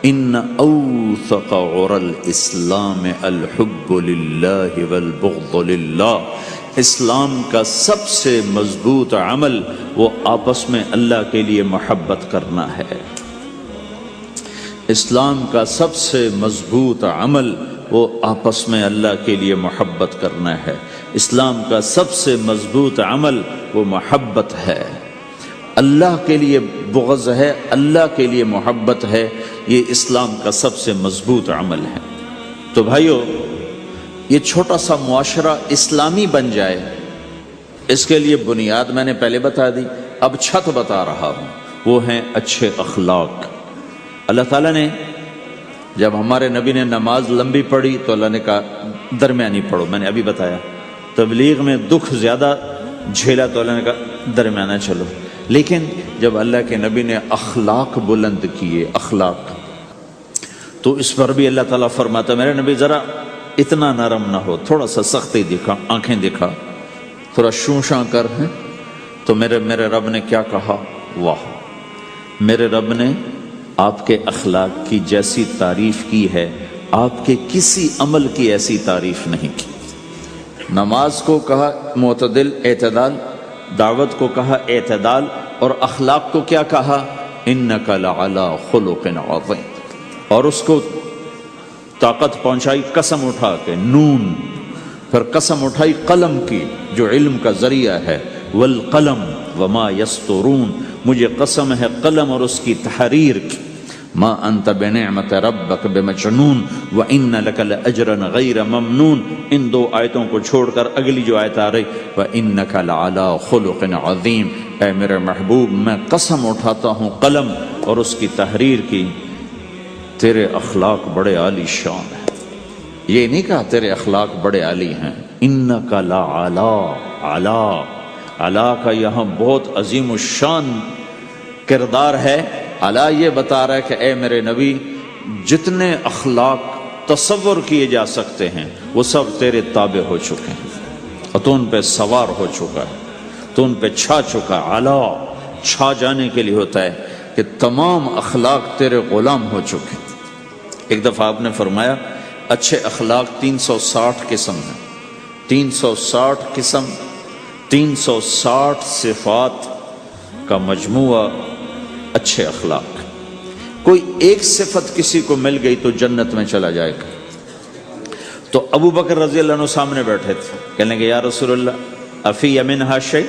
Speaker 1: ان اوثق عر الاسلام الحب للہ والبغض للہ، اسلام کا سب سے مضبوط عمل وہ آپس میں اللہ کے لیے محبت کرنا ہے۔ اسلام کا سب سے مضبوط عمل وہ آپس میں اللہ کے لیے محبت کرنا ہے۔ اسلام کا سب سے مضبوط عمل وہ محبت ہے، اللہ کے لیے بغض ہے، اللہ کے لیے محبت ہے، یہ اسلام کا سب سے مضبوط عمل ہے۔ تو بھائیو، یہ چھوٹا سا معاشرہ اسلامی بن جائے، اس کے لیے بنیاد میں نے پہلے بتا دی، اب چھت بتا رہا ہوں، وہ ہیں اچھے اخلاق۔ اللہ تعالیٰ نے جب ہمارے نبی نے نماز لمبی پڑھی تو اللہ نے کہا درمیانی پڑھو، میں نے ابھی بتایا۔ تبلیغ میں دکھ زیادہ جھیلا تو اللہ نے کہا درمیانہ چلو۔ لیکن جب اللہ کے نبی نے اخلاق بلند کیے، اخلاق، تو اس پر بھی اللہ تعالیٰ فرماتا میرے نبی ذرا اتنا نرم نہ ہو، تھوڑا سا سختی دکھا، آنکھیں دکھا، تھوڑا شونشاں کر ہیں۔ تو میرے رب نے کیا کہا؟ واہ، میرے رب نے آپ کے اخلاق کی جیسی تعریف کی ہے، آپ کے کسی عمل کی ایسی تعریف نہیں کی۔ نماز کو کہا معتدل، اعتدال، دعوت کو کہا اعتدال، اور اخلاق کو کیا کہا؟ انک لعلی خلق عظیم، اور اس کو طاقت پہنچائی قسم اٹھا کے، نون، پھر قسم اٹھائی قلم کی جو علم کا ذریعہ ہے، والقلم وما یسطرون، مجھے قسم ہے قلم اور اس کی تحریر کی، ما انت بنعمت ربک بمجنون وان لک لاجرا غیر ممنون۔ ان دو آیتوں کو چھوڑ کر اگلی جو آیت آ رہی وانک لعلی خلق عظیم، اے میرے محبوب میں قسم اٹھاتا ہوں قلم اور اس کی تحریر کی، تیرے اخلاق بڑے عالی شان ہیں۔ یہ نہیں کہا تیرے اخلاق بڑے عالی ہیں، انک لعلی، علا، علا کا یہاں بہت عظیم الشان کردار ہے۔ علا یہ بتا رہا ہے کہ اے میرے نبی، جتنے اخلاق تصور کیے جا سکتے ہیں وہ سب تیرے تابع ہو چکے ہیں، اور تو ان پہ سوار ہو چکا ہے، تو ان پہ چھا چکا ہے۔ علا چھا جانے کے لیے ہوتا ہے کہ تمام اخلاق تیرے غلام ہو چکے ہیں۔ ایک دفعہ آپ نے فرمایا اچھے اخلاق 360 قسم ہیں، 360 قسم، 360 صفات کا مجموعہ اچھے اخلاق۔ کوئی ایک صفت کسی کو مل گئی تو جنت میں چلا جائے گا۔ تو ابو بکر رضی اللہ عنہ سامنے بیٹھے تھے، کہنے لگے یا رسول اللہ افی منہا شیء،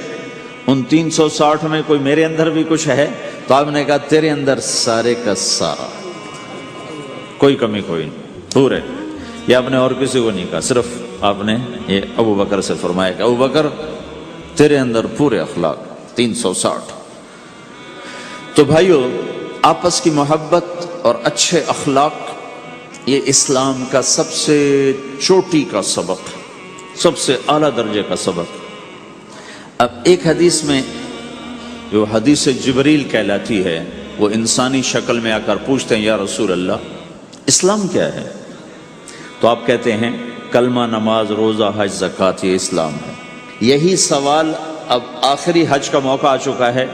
Speaker 1: ان 360 میں کوئی میرے اندر بھی کچھ ہے؟ تو آپ نے کہا تیرے اندر سارے کا سارا، کوئی کمی کوئی نہیں، پورے۔ یہ آپ نے اور کسی کو نہیں کہا، صرف آپ نے یہ ابو بکر سے فرمایا کہ ابو بکر تیرے اندر پورے اخلاق 360۔ تو بھائیو، آپس کی محبت اور اچھے اخلاق یہ اسلام کا سب سے چوٹی کا سبق، سب سے اعلیٰ درجے کا سبق۔ اب ایک حدیث میں جو حدیث جبریل کہلاتی ہے، وہ انسانی شکل میں آ کر پوچھتے ہیں یا رسول اللہ اسلام کیا ہے؟ تو آپ کہتے ہیں کلمہ، نماز، روزہ، حج، زکوٰۃ، یہ اسلام ہے۔ یہی سوال اب آخری حج کا موقع آ چکا ہے،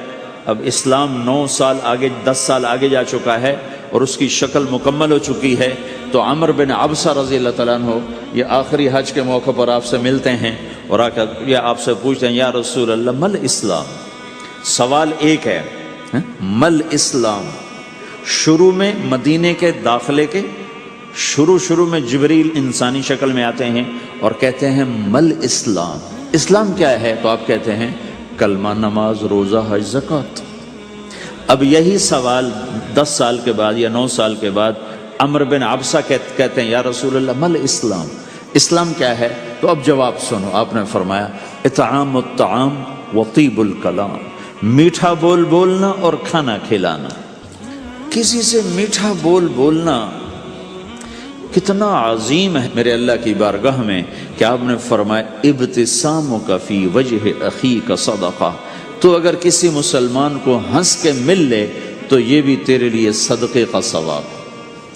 Speaker 1: اب اسلام 9 سال آگے، 10 سال آگے جا چکا ہے اور اس کی شکل مکمل ہو چکی ہے۔ تو عمر بن عبسہ رضی اللہ تعالیٰ عنہ یہ آخری حج کے موقع پر آپ سے ملتے ہیں اور آ کر یہ آپ سے پوچھتے ہیں یا رسول اللہ مل اسلام؟ سوال ایک ہے، مل اسلام؟ شروع میں مدینے کے داخلے کے شروع میں جبریل انسانی شکل میں آتے ہیں اور کہتے ہیں مل اسلام، اسلام کیا ہے؟ تو آپ کہتے ہیں کلمہ، نماز، روزہ، حج، زکوٰۃ۔ اب یہی سوال 10 سال کے بعد یا 9 سال کے بعد عمر بن عبسہ کہتے ہیں یا رسول اللہ مل اسلام، اسلام کیا ہے؟ تو اب جواب سنو، آپ نے فرمایا اطعام الطعام وطیب الکلام، میٹھا بول بولنا اور کھانا کھلانا۔ کسی سے میٹھا بول بولنا کتنا عظیم ہے میرے اللہ کی بارگاہ میں کہ آپ نے فرمایا ابتسامک فی وجہ اخیک صدقہ، تو اگر کسی مسلمان کو ہنس کے مل لے تو یہ بھی تیرے لیے صدقے کا ثواب،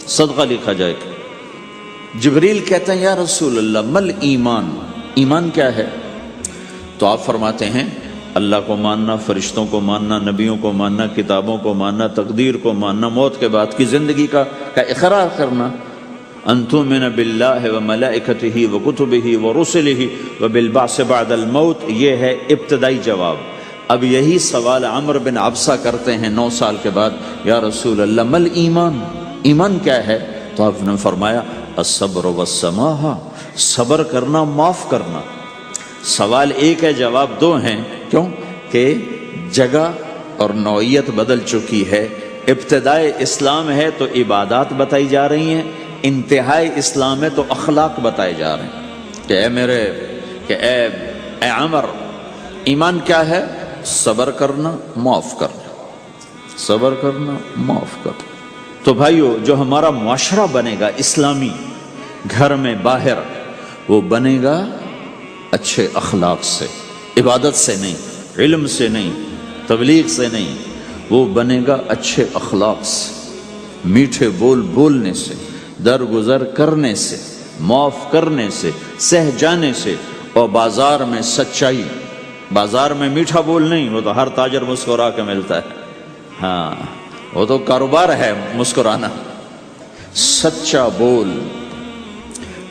Speaker 1: صدقہ لکھا جائے گا۔ جبریل کہتے ہیں یا رسول اللہ مل ایمان، ایمان کیا ہے؟ تو آپ فرماتے ہیں اللہ کو ماننا، فرشتوں کو ماننا، نبیوں کو ماننا، کتابوں کو ماننا، تقدیر کو ماننا، موت کے بعد کی زندگی کا اقرار کرنا۔ ان تؤمن باللہ وملائکتہ وکتبہ ورسلہ وبالبعث بعد الموت، یہ ہے ابتدائی جواب۔ اب یہی سوال عمر بن عبسہ کرتے ہیں 9 سال کے بعد، یا رسول اللہ مل ایمان، ایمان کیا ہے؟ تو آپ نے فرمایا الصبر والسماحہ، صبر کرنا، معاف کرنا۔ سوال ایک ہے، جواب 2 ہیں۔ کیوں کہ جگہ اور نوعیت بدل چکی ہے۔ ابتدائے اسلام ہے تو عبادات بتائی جا رہی ہیں، انتہائی اسلام ہے تو اخلاق بتائے جا رہے ہیں کہ اے عمر، ایمان کیا ہے؟ صبر کرنا، معاف کرنا، صبر کرنا، معاف کرنا۔ تو بھائیو، جو ہمارا معاشرہ بنے گا اسلامی، گھر میں باہر، وہ بنے گا اچھے اخلاق سے، عبادت سے نہیں، علم سے نہیں، تبلیغ سے نہیں، وہ بنے گا اچھے اخلاق سے، میٹھے بول بولنے سے، درگزر کرنے سے، معاف کرنے سے، سہ جانے سے، اور بازار میں سچائی، بازار میں میٹھا بول نہیں، وہ تو ہر تاجر مسکرا کے ملتا ہے، ہاں وہ تو کاروبار ہے مسکرانا۔ سچا بول،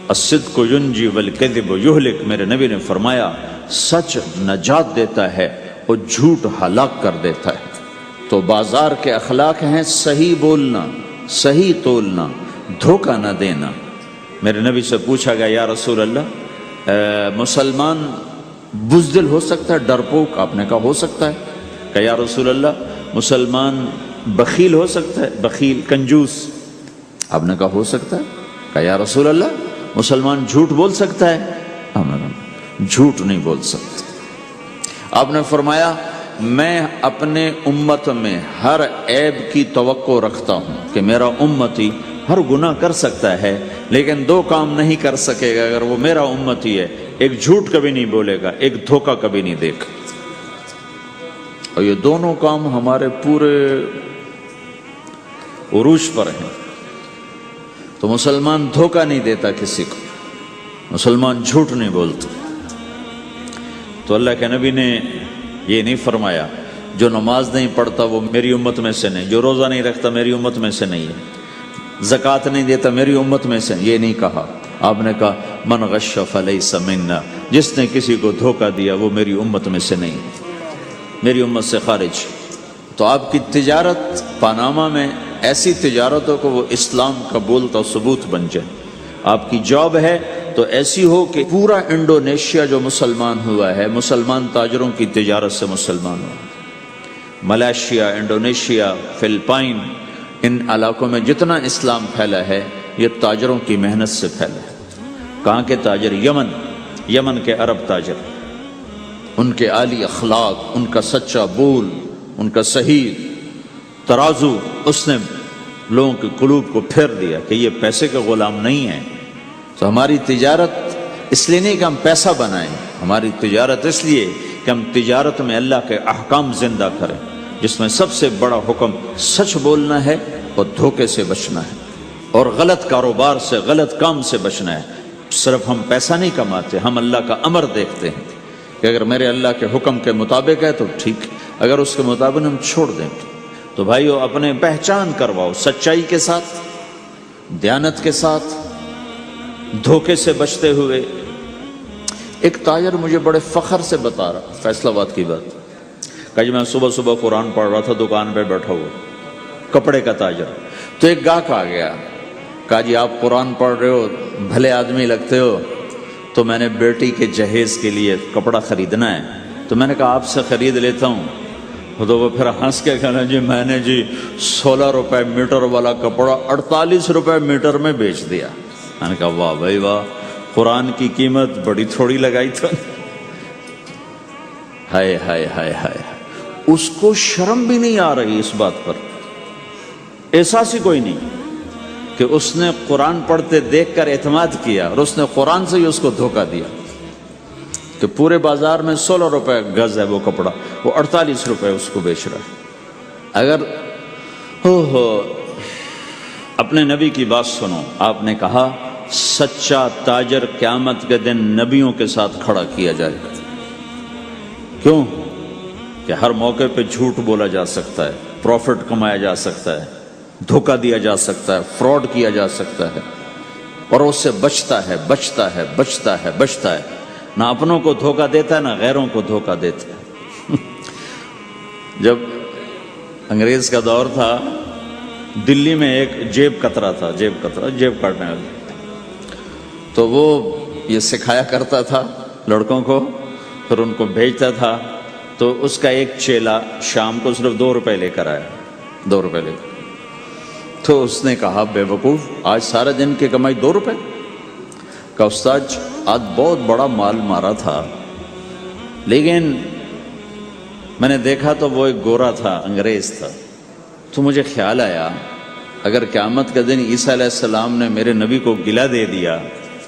Speaker 1: الصدق ینجی والکذب یہلک، میرے نبی نے فرمایا سچ نجات دیتا ہے اور جھوٹ ہلاک کر دیتا ہے۔ تو بازار کے اخلاق ہیں صحیح بولنا، صحیح تولنا، دھوکہ نہ دینا۔ میرے نبی سے پوچھا گیا یا رسول اللہ مسلمان بزدل ہو سکتا ہے، ڈرپوک؟ آپ نے کہا ہو سکتا ہے۔ کہ یا رسول اللہ مسلمان بخیل ہو سکتا ہے، بخیل کنجوس؟ آپ نے کہا ہو سکتا ہے۔ کہ یا رسول اللہ مسلمان جھوٹ بول سکتا ہے؟ جھوٹ نہیں بول سکتا۔ آپ نے فرمایا میں اپنے امت میں ہر عیب کی توقع رکھتا ہوں کہ میرا امتی ہر گناہ کر سکتا ہے لیکن 2 کام نہیں کر سکے گا اگر وہ میرا امتی ہے، ایک جھوٹ کبھی نہیں بولے گا، ایک دھوکہ کبھی نہیں دے گا۔ اور یہ دونوں کام ہمارے پورے عروج پر ہیں۔ تو مسلمان دھوکہ نہیں دیتا کسی کو، مسلمان جھوٹ نہیں بولتا۔ تو اللہ کے نبی نے یہ نہیں فرمایا جو نماز نہیں پڑھتا وہ میری امت میں سے نہیں، جو روزہ نہیں رکھتا میری امت میں سے نہیں ہے، زکوٰۃ نہیں دیتا میری امت میں سے، یہ نہیں کہا۔ آپ نے کہا من غش فلیس منا، جس نے کسی کو دھوکہ دیا وہ میری امت میں سے نہیں، میری امت سے خارج۔ تو آپ کی تجارت پاناما میں ایسی تجارت ہو کہ وہ اسلام کا بولتا ثبوت بن جائے۔ آپ کی جاب ہے تو ایسی ہو کہ پورا انڈونیشیا جو مسلمان ہوا ہے، مسلمان تاجروں کی تجارت سے مسلمان ہوا۔ ملائیشیا، انڈونیشیا، فلپائن، ان علاقوں میں جتنا اسلام پھیلا ہے یہ تاجروں کی محنت سے پھیلا ہے۔ کہاں کے تاجر؟ یمن کے عرب تاجر، ان کے عالی اخلاق، ان کا سچا بول، ان کا صحیح ترازو، اس نے لوگوں کے قلوب کو پھیر دیا کہ یہ پیسے کے غلام نہیں ہیں۔ تو ہماری تجارت اس لیے نہیں کہ ہم پیسہ بنائیں، ہماری تجارت اس لیے کہ ہم تجارت میں اللہ کے احکام زندہ کریں، جس میں سب سے بڑا حکم سچ بولنا ہے اور دھوکے سے بچنا ہے اور غلط کاروبار سے، غلط کام سے بچنا ہے۔ صرف ہم پیسہ نہیں کماتے، ہم اللہ کا امر دیکھتے ہیں کہ اگر میرے اللہ کے حکم کے مطابق ہے تو ٹھیک، اگر اس کے مطابق ہم چھوڑ دیں تو بھائیو اپنے پہچان کرواؤ سچائی کے ساتھ، دیانت کے ساتھ، دھوکے سے بچتے ہوئے۔ ایک تاجر مجھے بڑے فخر سے بتا رہا، فیصل آباد کی بات، کہ جب میں صبح صبح قرآن پڑھ رہا تھا دکان پہ بیٹھا ہوا، کپڑے کا تاجر، تو ایک گاہک آ گیا، کہا جی آپ قرآن پڑھ رہے ہو، بھلے آدمی لگتے ہو، تو میں نے بیٹی کے جہیز کے لیے کپڑا خریدنا ہے، تو میں نے کہا آپ سے خرید لیتا ہوں۔ تو وہ پھر ہنس کے کہنا جی میں نے 16 روپے میٹر والا کپڑا 48 روپے میٹر میں بیچ دیا۔ میں نے کہا واہ بھائی واہ، قرآن کی قیمت بڑی تھوڑی لگائی تو۔ ہائے ہائے ہائے ہائے، اس کو شرم بھی نہیں آ رہی اس بات پر، احساس ہی کوئی نہیں کہ اس نے قرآن پڑھتے دیکھ کر اعتماد کیا اور اس نے قرآن سے ہی اس کو دھوکہ دیا کہ پورے بازار میں 16 روپے گز ہے وہ کپڑا، وہ 48 روپے اس کو بیچ رہا ہے۔ اگر اپنے نبی کی بات سنو. آپ نے کہا سچا تاجر قیامت کے دن نبیوں کے ساتھ کھڑا کیا جائے گا. کیوں؟ کہ ہر موقع پہ جھوٹ بولا جا سکتا ہے، پروفٹ کمایا جا سکتا ہے، دھوکہ دیا جا سکتا ہے، فراڈ کیا جا سکتا ہے، اور اس سے بچتا ہے بچتا ہے بچتا ہے بچتا ہے. نہ اپنوں کو دھوکہ دیتا ہے نہ غیروں کو دھوکہ دیتا ہے. جب انگریز کا دور تھا، دلی میں ایک جیب کترا تھا، جیب کاٹنے والا. تو وہ یہ سکھایا کرتا تھا لڑکوں کو، پھر ان کو بھیجتا تھا. تو اس کا ایک چیلا شام کو صرف 2 روپے لے کر آیا، 2 روپے لے کر. تو اس نے کہا بے وقوف، آج سارے دن کی کمائی 2 روپے؟ کہا استاد آج بہت بڑا مال مارا تھا، لیکن میں نے دیکھا تو وہ ایک گورا تھا، انگریز تھا. تو مجھے خیال آیا اگر قیامت کا دن عیسیٰ علیہ السلام نے میرے نبی کو گلہ دے دیا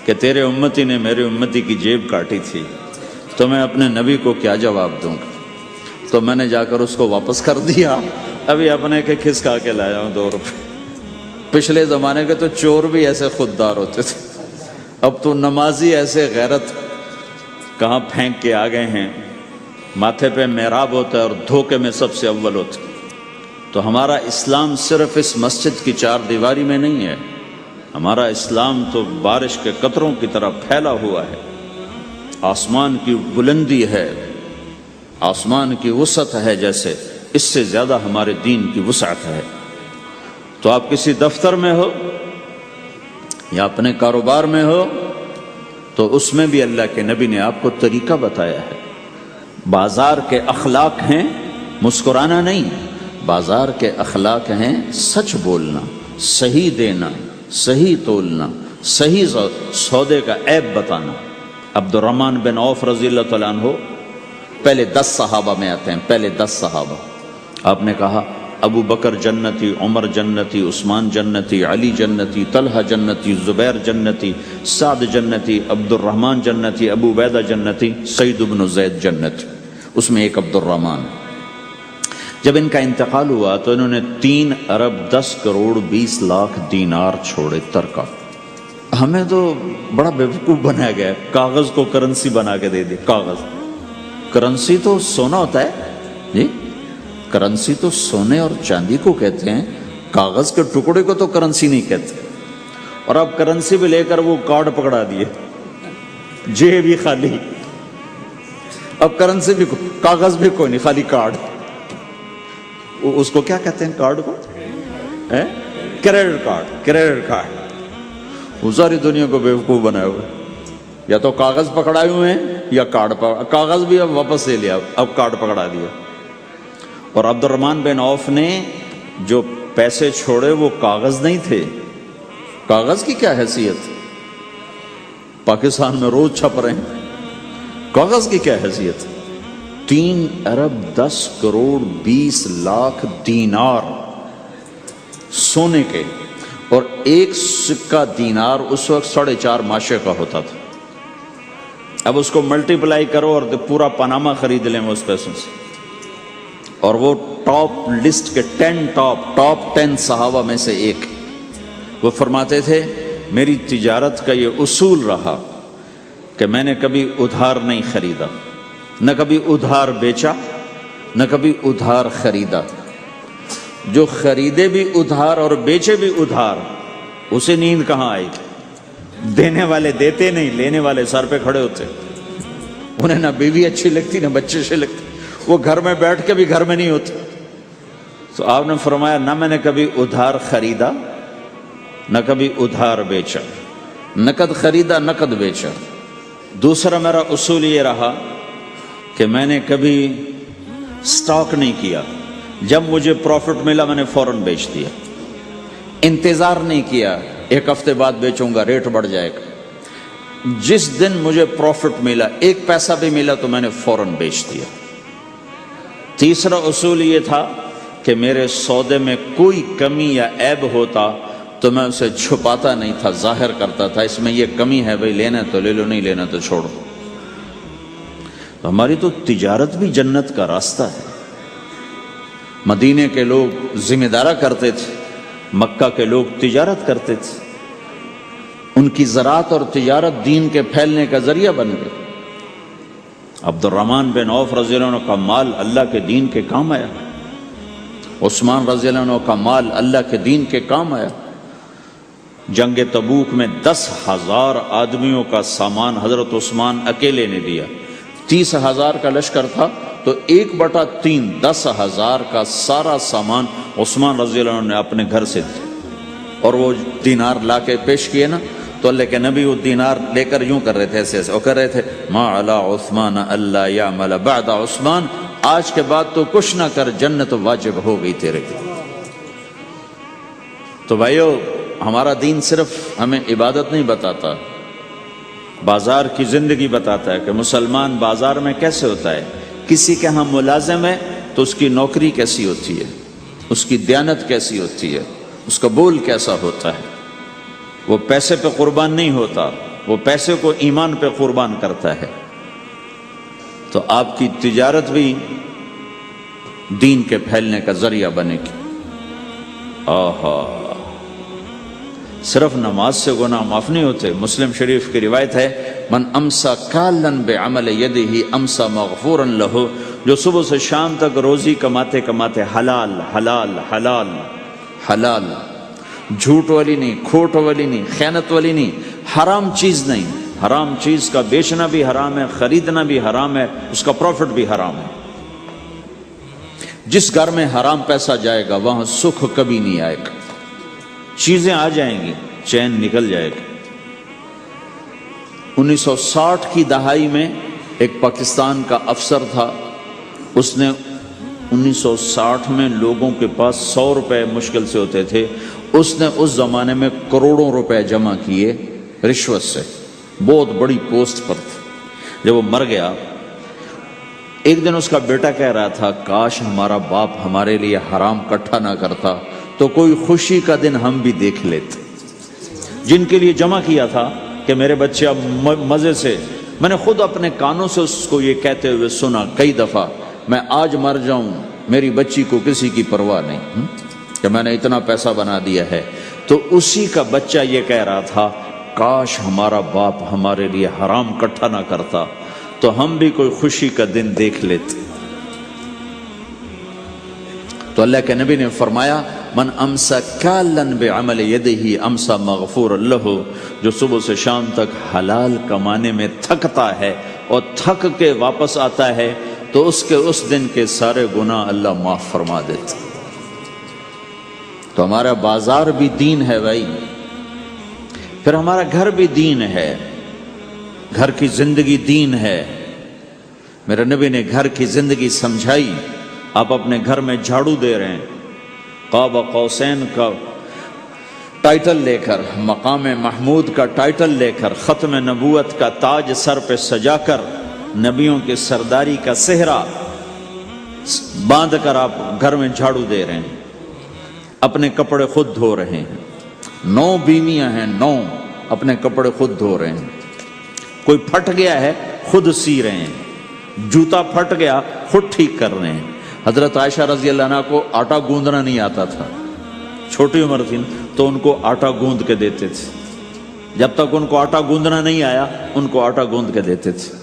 Speaker 1: کہ تیرے امتی نے میرے امتی کی جیب کاٹی تھی، تو میں اپنے نبی کو کیا جواب دوں گا؟ تو میں نے جا کر اس کو واپس کر دیا. ابھی اپنے کے کھسکا کے لایا ہوں 2 روپے. پچھلے زمانے کے تو چور بھی ایسے خوددار ہوتے تھے، اب تو نمازی ایسے غیرت کہاں پھینک کے آ گئے ہیں. ماتھے پہ محراب ہوتا ہے اور دھوکے میں سب سے اول ہوتا ہے. تو ہمارا اسلام صرف اس مسجد کی 4 دیواری میں نہیں ہے، ہمارا اسلام تو بارش کے قطروں کی طرح پھیلا ہوا ہے. آسمان کی بلندی ہے، آسمان کی وسعت ہے، جیسے اس سے زیادہ ہمارے دین کی وسعت ہے. تو آپ کسی دفتر میں ہو یا اپنے کاروبار میں ہو تو اس میں بھی اللہ کے نبی نے آپ کو طریقہ بتایا ہے. بازار کے اخلاق ہیں مسکرانا نہیں، بازار کے اخلاق ہیں سچ بولنا، صحیح دینا، صحیح تولنا، صحیح سودے کا عیب بتانا. عبد الرحمن بن عوف رضی اللہ تعالیٰ عنہ پہلے 10 صحابہ میں آتے ہیں، پہلے 10 صحابہ. آپ نے کہا ابو بکر جنتی، عمر جنتی، عثمان جنتی، علی جنتی، طلحہ جنتی، زبیر جنتی، سعد جنتی، عبد الرحمن جنتی، ابو عبیدہ جنتی، سعید بن زید جنتی. اس میں ایک عبد الرحمن. جب ان کا انتقال ہوا تو انہوں نے 3 ارب 10 کروڑ 20 لاکھ دینار چھوڑے ترکہ. ہمیں تو بڑا بیوقوف بنایا گیا، کاغذ کو کرنسی بنا کے دے دے. کاغذ کرنسی تو سونا ہوتا ہے جی، کرنسی تو سونے اور چاندی کو کہتے ہیں، کاغذ کے ٹکڑے کو تو کرنسی نہیں کہتے. اور اب کرنسی بھی لے کر وہ کارڈ پکڑا دیے، جیب بھی خالی، اب کرنسی بھی کاغذ بھی کوئی نہیں، خالی کارڈ. اس کو کیا کہتے ہیں کارڈ کو؟ Credit card. کریڈٹ کارڈ وہ ساری دنیا کو بیوقوف بنائے ہوئے. یا تو کاغذ پکڑائے ہوئے ہیں یا کارڈ کاغذ بھی اب واپس لے لیا، اب کارڈ پکڑا دیا. اور عبد الرحمن بن عوف نے جو پیسے چھوڑے وہ کاغذ نہیں تھے. کاغذ کی کیا حیثیت؟ پاکستان میں روز چھپ رہے ہیں، کاغذ کی کیا حیثیت؟ 3 ارب 10 کروڑ 20 لاکھ دینار سونے کے. اور ایک سکہ دینار اس وقت 4.5 ماشے کا ہوتا تھا. اب اس کو ملٹی پلائی کرو اور پورا پاناما خرید لیں اس پیسوں سے. اور وہ ٹاپ لسٹ کے 10 10 صحابہ میں سے ایک. وہ فرماتے تھے میری تجارت کا یہ اصول رہا کہ میں نے کبھی ادھار نہیں خریدا، نہ کبھی ادھار بیچا، نہ کبھی ادھار خریدا. جو خریدے بھی ادھار اور بیچے بھی ادھار، اسے نیند کہاں آئی؟ دینے والے دیتے نہیں، لینے والے سر پہ کھڑے ہوتے. انہیں نہ بیوی اچھی لگتی نہ بچے اچھے لگتے، وہ گھر میں بیٹھ کے بھی گھر میں نہیں ہوتے. تو آپ نے فرمایا نہ میں نے کبھی ادھار خریدا نہ کبھی ادھار بیچا، نقد خریدا نقد بیچا. دوسرا میرا اصول یہ رہا کہ میں نے کبھی سٹاک نہیں کیا، جب مجھے پروفٹ ملا میں نے فوراً بیچ دیا. انتظار نہیں کیا 1 ہفتے بعد بیچوں گا ریٹ بڑھ جائے گا. جس دن مجھے پروفٹ ملا 1 پیسہ بھی ملا تو میں نے فوراً بیچ دیا. تیسرا اصول یہ تھا کہ میرے سودے میں کوئی کمی یا عیب ہوتا تو میں اسے چھپاتا نہیں تھا، ظاہر کرتا تھا اس میں یہ کمی ہے، بھائی لینا تو لے لو نہیں لینا تو چھوڑ دو. ہماری تو تجارت بھی جنت کا راستہ ہے. مدینے کے لوگ ذمہ دارا کرتے تھے مکہ کے لوگ تجارت کرتے تھے، ان کی زراعت اور تجارت دین کے پھیلنے کا ذریعہ بن گئے۔ عبد الرحمن بن عوف رضی اللہ عنہ کا مال اللہ کے دین کے کام آیا، عثمان رضی اللہ عنہ کا مال اللہ کے دین کے کام آیا۔ جنگ تبوک میں 10,000 آدمیوں کا سامان حضرت عثمان اکیلے نے دیا۔ 30,000 کا لشکر تھا تو 1/3 10,000 کا سارا سامان عثمان رضی اللہ عنہ نے اپنے گھر سے دیا، اور وہ دینار لا کے پیش کیے نا، تو اللہ کے نبی وہ دینار لے کر یوں کر رہے تھے، ایسے ایسے، اور کر رہے تھے ما علی عثمان اللہ یعمل بعد عثمان، آج کے بعد تو کچھ نہ کر، جنت واجب ہو گئی تیرے لیے۔ تو بھائیو، ہمارا دین صرف ہمیں عبادت نہیں بتاتا، بازار کی زندگی بتاتا ہے کہ مسلمان بازار میں کیسے ہوتا ہے۔ کسی کے ہاں ملازم ہے تو اس کی نوکری کیسی ہوتی ہے، اس کی دیانت کیسی ہوتی ہے، اس کا بول کیسا ہوتا ہے۔ وہ پیسے پہ قربان نہیں ہوتا، وہ پیسے کو ایمان پہ قربان کرتا ہے۔ تو آپ کی تجارت بھی دین کے پھیلنے کا ذریعہ بنے گی۔ آہا، صرف نماز سے گناہ معاف نہیں ہوتے۔ مسلم شریف کی روایت ہے، من امسا کالن بعمل یدہ امسا مغفورا لہ، جو صبح سے شام تک روزی کماتے کماتے حلال حلال حلال حلال، جھوٹ والی نہیں، کھوٹ والی نہیں، خیانت والی نہیں، حرام چیز نہیں، حرام چیز کا بیچنا بھی حرام ہے، خریدنا بھی حرام ہے، اس کا پروفٹ بھی حرام ہے۔ جس گھر میں حرام پیسہ جائے گا وہاں سکھ کبھی نہیں آئے گا، چیزیں آ جائیں گی، چین نکل جائے گا۔ 1960 کی دہائی میں ایک پاکستان کا افسر تھا، اس نے 1960 میں لوگوں کے پاس 100 روپے مشکل سے ہوتے تھے، اس نے اس زمانے میں کروڑوں روپے جمع کیے رشوت سے، بہت بڑی پوسٹ پر تھے۔ جب وہ مر گیا، ایک دن اس کا بیٹا کہہ رہا تھا، کاش ہمارا باپ ہمارے لیے حرام کٹھا نہ کرتا تو کوئی خوشی کا دن ہم بھی دیکھ لیتے۔ جن کے لیے جمع کیا تھا کہ میرے بچے اب مزے سے، میں نے خود اپنے کانوں سے اس کو یہ کہتے ہوئے سنا کئی دفعہ، میں آج مر جاؤں میری بچی کو کسی کی پرواہ نہیں کہ میں نے اتنا پیسہ بنا دیا ہے۔ تو اسی کا بچہ یہ کہہ رہا تھا، کاش ہمارا باپ ہمارے لیے حرام کٹھا نہ کرتا تو ہم بھی کوئی خوشی کا دن دیکھ لیتے۔ تو اللہ کے نبی نے فرمایا، من امسا کالن بعمل یدہ امسا مغفور لہ، جو صبح سے شام تک حلال کمانے میں تھکتا ہے اور تھک کے واپس آتا ہے تو اس کے اس دن کے سارے گناہ اللہ معاف فرما دیتا۔ تو ہمارا بازار بھی دین ہے بھائی، پھر ہمارا گھر بھی دین ہے، گھر کی زندگی دین ہے۔ میرے نبی نے گھر کی زندگی سمجھائی۔ آپ اپنے گھر میں جھاڑو دے رہے ہیں، قاب قوسین کا ٹائٹل لے کر، مقام محمود کا ٹائٹل لے کر، ختم نبوت کا تاج سر پہ سجا کر، نبیوں کے سرداری کا صحرا باندھ کر آپ گھر میں جھاڑو دے رہے ہیں، اپنے کپڑے خود دھو رہے ہیں۔ 9 بیویاں ہیں، 9 اپنے کپڑے خود دھو رہے ہیں۔ کوئی پھٹ گیا ہے خود سی رہے ہیں، جوتا پھٹ گیا خود ٹھیک کر رہے ہیں۔ حضرت عائشہ رضی اللہ عنہ کو آٹا گوندنا نہیں آتا تھا، چھوٹی عمر تھی تو ان کو آٹا گوند کے دیتے تھے، جب تک ان کو آٹا گوندنا نہیں آیا ان کو آٹا گوند کے دیتے تھے۔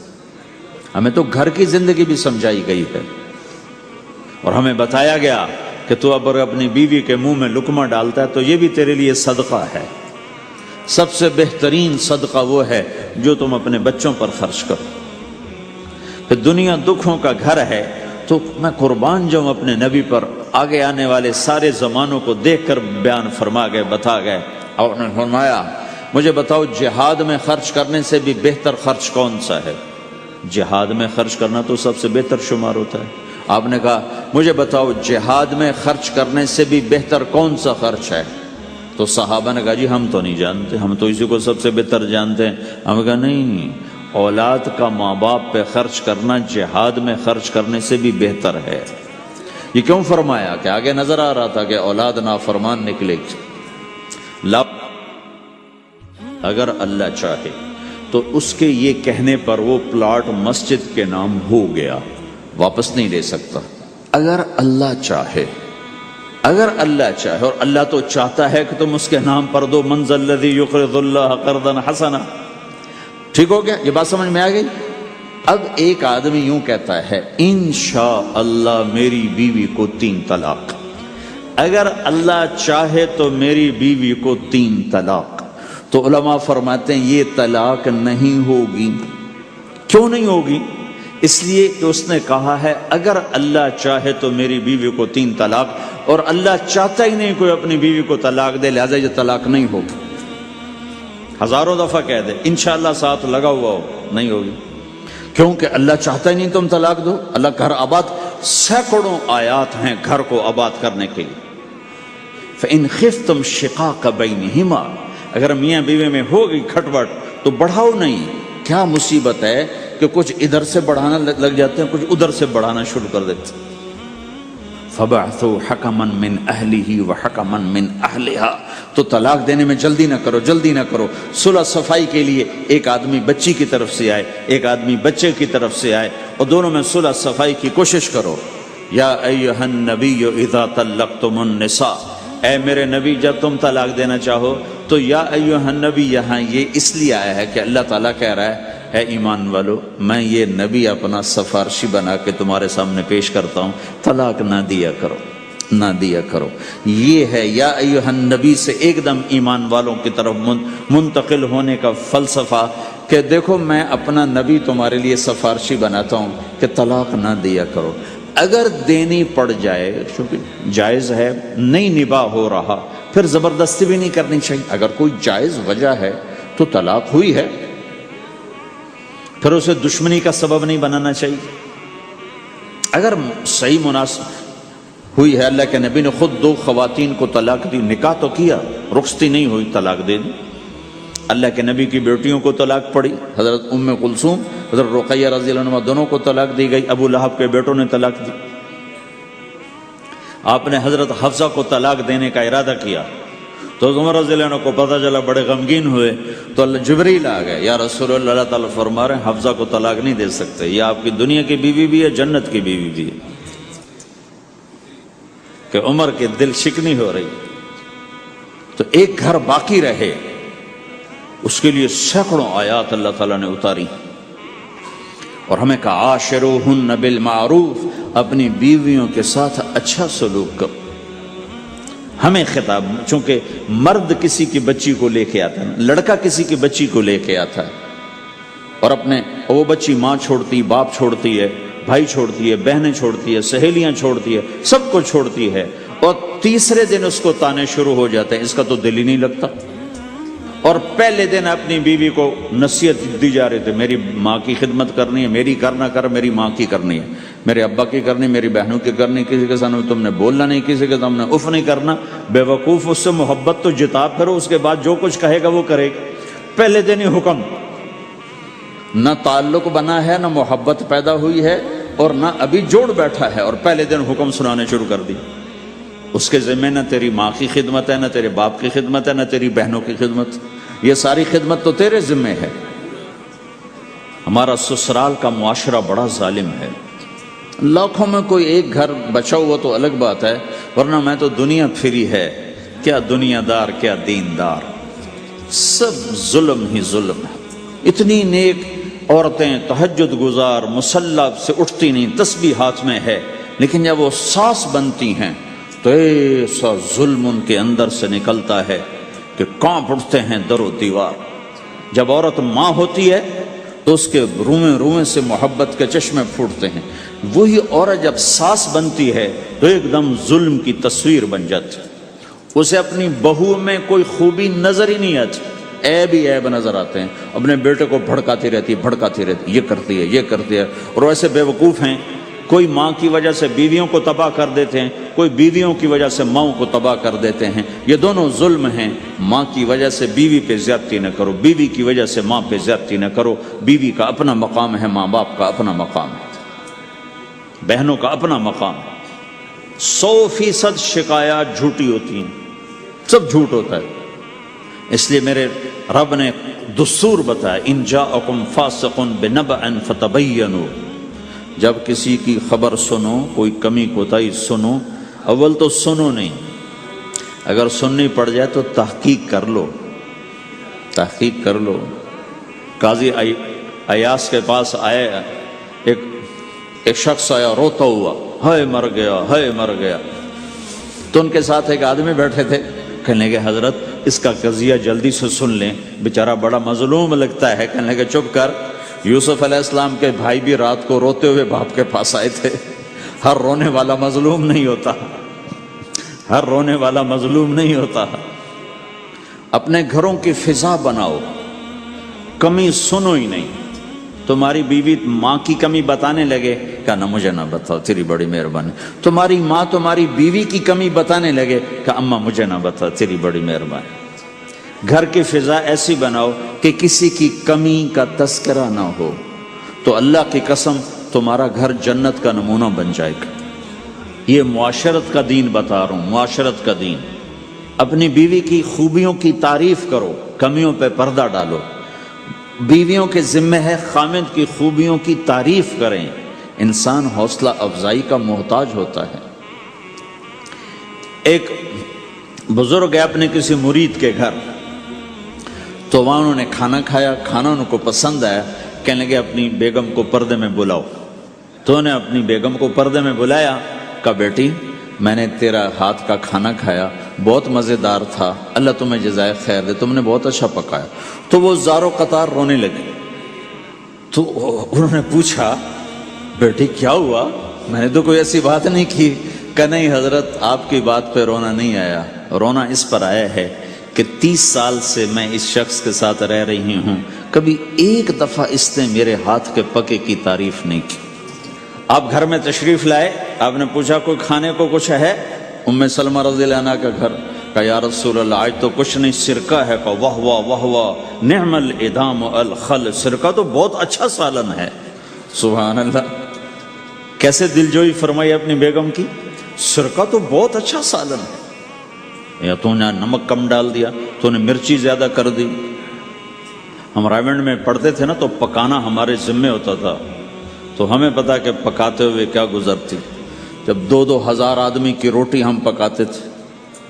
Speaker 1: ہمیں تو گھر کی زندگی بھی سمجھائی گئی ہے، اور ہمیں بتایا گیا کہ تو اگر اپنی بیوی کے منہ میں لقمہ ڈالتا ہے تو یہ بھی تیرے لیے صدقہ ہے۔ سب سے بہترین صدقہ وہ ہے جو تم اپنے بچوں پر خرچ کرو۔ پھر دنیا دکھوں کا گھر ہے، تو میں قربان جاؤں اپنے نبی پر، آگے آنے والے سارے زمانوں کو دیکھ کر بیان فرما گئے، بتا گئے۔ اور نے فرمایا، مجھے بتاؤ جہاد میں خرچ کرنے سے بھی بہتر خرچ کون سا ہے؟ جہاد میں خرچ کرنا تو سب سے بہتر شمار ہوتا ہے۔ آپ نے کہا مجھے بتاؤ جہاد میں خرچ کرنے سے بھی بہتر کون سا خرچ ہے؟ تو صحابہ نے کہا جی ہم تو نہیں جانتے، ہم تو اسی کو سب سے بہتر جانتے ہیں۔ ہم نے کہا نہیں، اولاد کا ماں باپ پہ خرچ کرنا جہاد میں خرچ کرنے سے بھی بہتر ہے۔ یہ کیوں فرمایا؟ کہ آگے نظر آ رہا تھا کہ اولاد نافرمان نکلے گی۔ اگر اللہ چاہے تو اس کے یہ کہنے پر وہ پلاٹ مسجد کے نام ہو گیا، واپس نہیں لے سکتا۔ اگر اللہ چاہے، اگر اللہ چاہے، اور اللہ تو چاہتا ہے کہ تم اس کے نام پر دو، من ذا الذی یقرض اللہ قرضا حسنا. ٹھیک ہو گیا؟ یہ بات سمجھ میں آ گئی؟ اب ایک آدمی یوں کہتا ہے انشاءاللہ میری بیوی کو 3 طلاق، اگر اللہ چاہے تو میری بیوی کو 3 طلاق، تو علماء فرماتے ہیں یہ طلاق نہیں ہوگی. کیوں نہیں ہوگی؟ اس لیے کہ اس نے کہا ہے اگر اللہ چاہے تو میری بیوی کو 3 طلاق، اور اللہ چاہتا ہی نہیں کوئی اپنی بیوی کو طلاق دے، لہذا یہ طلاق نہیں ہوگی. ہزاروں دفعہ کہہ دے انشاءاللہ ساتھ لگا ہوا ہو، نہیں ہوگی، کیونکہ اللہ چاہتا ہی نہیں تم طلاق دو. اللہ گھر آباد، سینکڑوں آیات ہیں گھر کو آباد کرنے کے لیے. فَإِنْ خِفْتُمْ شِقَاقَ بَيْنِهِمَا، اگر میاں بیوی میں ہوگی کھٹپٹ تو بڑھاؤ نہیں. کیا مصیبت ہے کہ کچھ ادھر سے بڑھانا لگ جاتے ہیں، کچھ ادھر سے بڑھانا شروع کر دیتے ہیں. فَبَعْثُوا حَكَمًا مِّنْ أَهْلِهِ وَحَكَمًا مِّنْ أَهْلِهَا، تو طلاق دینے میں جلدی نہ کرو، جلدی نہ کرو. صلح صفائی کے لیے ایک آدمی بچی کی طرف سے آئے، ایک آدمی بچے کی طرف سے آئے، اور دونوں میں صلح صفائی کی کوشش کرو. یا ایھا النبی اذا طلقتم النساء، اے میرے نبی جب تم طلاق دینا چاہو تو یا ایھا النبی یہاں یہ اس لیے آیا ہے کہ اللہ تعالیٰ کہہ رہا ہے اے ایمان والو، میں یہ نبی اپنا سفارشی بنا کے تمہارے سامنے پیش کرتا ہوں، طلاق نہ دیا کرو، نہ دیا کرو. یہ ہے یا ایھا النبی سے ایک دم ایمان والوں کی طرف منتقل ہونے کا فلسفہ کہ دیکھو میں اپنا نبی تمہارے لیے سفارشی بناتا ہوں کہ طلاق نہ دیا کرو. اگر دینی پڑ جائے، چونکہ جائز ہے، نہیں نباہ ہو رہا، پھر زبردستی بھی نہیں کرنی چاہیے. اگر کوئی جائز وجہ ہے تو طلاق ہوئی ہے، پھر اسے دشمنی کا سبب نہیں بنانا چاہیے. اگر صحیح مناسب ہوئی ہے، اللہ کے نبی نے خود 2 خواتین کو طلاق دی، نکاح تو کیا، رخصتی نہیں ہوئی، طلاق دے دی. اللہ کے نبی کی بیٹیوں کو طلاق پڑی، حضرت ام کلثوم، حضرت رقیہ رضی اللہ عنہ، دونوں کو طلاق دی گئی. ابو لہب کے بیٹوں نے طلاق دی. آپ نے حضرت حفصہ کو طلاق دینے کا ارادہ کیا تو عمر رضی اللہ عنہ کو پتہ چلا، بڑے غمگین ہوئے، تو اللہ جبریل آ گئے، یا رسول اللہ، اللہ تعالیٰ فرما رہے ہیں حفصہ کو طلاق نہیں دے سکتے، یہ آپ کی دنیا کی بیوی بھی ہے، جنت کی بیوی بھی ہے. کہ عمر کے دل شکنی ہو رہی، تو ایک گھر باقی رہے اس کے لیے سینکڑوں آیات اللہ تعالیٰ نے اتاری، اور ہمیں کہا عاشروہن بالمعروف، اپنی بیویوں کے ساتھ اچھا سلوک کرو. ہمیں خطاب، چونکہ مرد کسی کی بچی کو لے کے آتا ہے، لڑکا کسی کی بچی کو لے کے آتا ہے، اور وہ بچی ماں چھوڑتی، باپ چھوڑتی ہے، بھائی چھوڑتی ہے، بہنیں چھوڑتی ہے، سہیلیاں چھوڑتی ہے، سب کو چھوڑتی ہے، اور تیسرے دن اس کو تانے شروع ہو جاتے ہیں، اس کا تو دل ہی نہیں لگتا. اور پہلے دن اپنی بیوی کو نصیحت دی جا رہی تھی، میری ماں کی خدمت کرنی ہے، میری کرنا کر، میری ماں کی کرنی ہے، میرے ابا کی کرنی، میری بہنوں کی کرنی، کسی کے سامنے تم نے بولنا نہیں، کسی کے سامنے اف نہیں کرنا. بے وقوف، اس سے محبت تو جتا پھر اس کے بعد جو کچھ کہے گا وہ کرے گا. پہلے دن ہی حکم، نہ تعلق بنا ہے، نہ محبت پیدا ہوئی ہے، اور نہ ابھی جوڑ بیٹھا ہے، اور پہلے دن حکم سنانے شروع کر دی. اس کے ذمہ نہ تیری ماں کی خدمت ہے، نہ تیرے باپ کی خدمت ہے، نہ تیری بہنوں کی خدمت، یہ ساری خدمت تو تیرے ذمہ ہے. ہمارا سسرال کا معاشرہ بڑا ظالم ہے. لاکھوں میں کوئی ایک گھر بچا ہوا تو الگ بات ہے، ورنہ میں تو دنیا پھری ہے، کیا دنیا دار کیا دیندار، سب ظلم ہی ظلم ہے. اتنی نیک عورتیں تہجد گزار، مصلی سے اٹھتی نہیں، تسبیح ہاتھ میں ہے، لیکن جب وہ ساس بنتی ہیں تو ایسا ظلم ان کے اندر سے نکلتا ہے کہ کانپ اٹھتے ہیں در و دیوار. جب عورت ماں ہوتی ہے تو اس کے روئیں سے محبت کے چشمے پھوٹتے ہیں. وہی عورت جب ساس بنتی ہے تو ایک دم ظلم کی تصویر بن جاتی، اسے اپنی بہو میں کوئی خوبی نظر ہی نہیں آتی، عیب ہی عیب نظر آتے ہیں. اپنے بیٹے کو بھڑکاتی رہتی، یہ کرتی ہے. اور ویسے بے وقوف ہیں، کوئی ماں کی وجہ سے بیویوں کو تباہ کر دیتے ہیں، کوئی بیویوں کی وجہ سے ماؤں کو تباہ کر دیتے ہیں. یہ دونوں ظلم ہیں. ماں کی وجہ سے بیوی پہ زیادتی نہ کرو، بیوی کی وجہ سے ماں پہ زیادتی نہ کرو. بیوی کا اپنا مقام ہے، ماں باپ کا اپنا مقام ہے، بہنوں کا اپنا مقام ہے. 100% شکایات جھوٹی ہوتی ہیں، سب جھوٹ ہوتا ہے. اس لیے میرے رب نے دستور بتایا، ان جاءکم فاسق بنبأ فتبینوا، جب کسی کی خبر سنو، کوئی کمی کوتاہی سنو، اول تو سنو نہیں، اگر سننی پڑ جائے تو تحقیق کر لو، تحقیق کر لو۔ قاضی ایاس کے پاس آیا، ایک شخص آیا روتا ہوا، ہائے مر گیا، ہائے مر گیا۔ تو ان کے ساتھ ایک آدمی بیٹھے تھے، کہنے لگے حضرت اس کا قضیہ جلدی سے سن لیں، بیچارہ بڑا مظلوم لگتا ہے۔ کہنے لگے چپ کر، یوسف علیہ السلام کے بھائی بھی رات کو روتے ہوئے باپ کے پاس آئے تھے۔ ہر رونے والا مظلوم نہیں ہوتا، ہر رونے والا مظلوم نہیں ہوتا۔ اپنے گھروں کی فضا بناؤ، کمی سنو ہی نہیں۔ تمہاری بیوی ماں کی کمی بتانے لگے، کہا نہ مجھے نہ بتاؤ، تیری بڑی مہربانی۔ تمہاری ماں تمہاری بیوی کی کمی بتانے لگے، کہا اماں مجھے نہ بتاؤ، تیری بڑی مہربانی۔ گھر کی فضا ایسی بناؤ کہ کسی کی کمی کا تذکرہ نہ ہو، تو اللہ کی قسم تمہارا گھر جنت کا نمونہ بن جائے گا۔ یہ معاشرت کا دین بتا رہا ہوں، معاشرت کا دین۔ اپنی بیوی کی خوبیوں کی تعریف کرو، کمیوں پہ پردہ ڈالو۔ بیویوں کے ذمہ ہے خامد کی خوبیوں کی تعریف کریں۔ انسان حوصلہ افزائی کا محتاج ہوتا ہے۔ ایک بزرگ ہے اپنے کسی مرید کے گھر، تو وہاں انہوں نے کھانا کھایا، کھانا ان کو پسند آیا، کہنے لگے اپنی بیگم کو پردے میں بلاؤ۔ تو انہیں اپنی بیگم کو پردے میں بلایا، کہا بیٹی میں نے تیرا ہاتھ کا کھانا کھایا، بہت مزیدار تھا، اللہ تمہیں جزائے خیر دے، تم نے بہت اچھا پکایا۔ تو وہ زارو قطار رونے لگے۔ تو انہوں نے پوچھا بیٹی کیا ہوا؟ میں نے تو کوئی ایسی بات نہیں کی۔ کہ نہیں حضرت آپ کی بات پہ رونا نہیں آیا، رونا اس پر آیا ہے کہ 30 سال سے میں اس شخص کے ساتھ رہ رہی ہوں، کبھی ایک دفعہ اس نے میرے ہاتھ کے پکے کی تعریف نہیں کی۔ آپ گھر میں تشریف لائے، آپ نے پوچھا کوئی کھانے کو کچھ ہے؟ ام سلمہ رضی اللہ عنہ کا گھر، کہا یا رسول اللہ آج تو کچھ نہیں، سرکہ ہے۔ کہا واہ واہ واہ واہ، نعم الادام الخل، سرکہ تو بہت اچھا سالن ہے۔ سبحان اللہ، کیسے دلجوئی فرمائی اپنی بیگم کی، سرکہ تو بہت اچھا سالن ہے، یا تو نے نمک کم ڈال دیا، تو نے مرچی زیادہ کر دی۔ ہم رائمنڈ میں پڑھتے تھے نا، تو پکانا ہمارے ذمے ہوتا تھا، تو ہمیں پتا کہ پکاتے ہوئے کیا گزرتی۔ جب 2-2 ہزار آدمی کی روٹی ہم پکاتے تھے،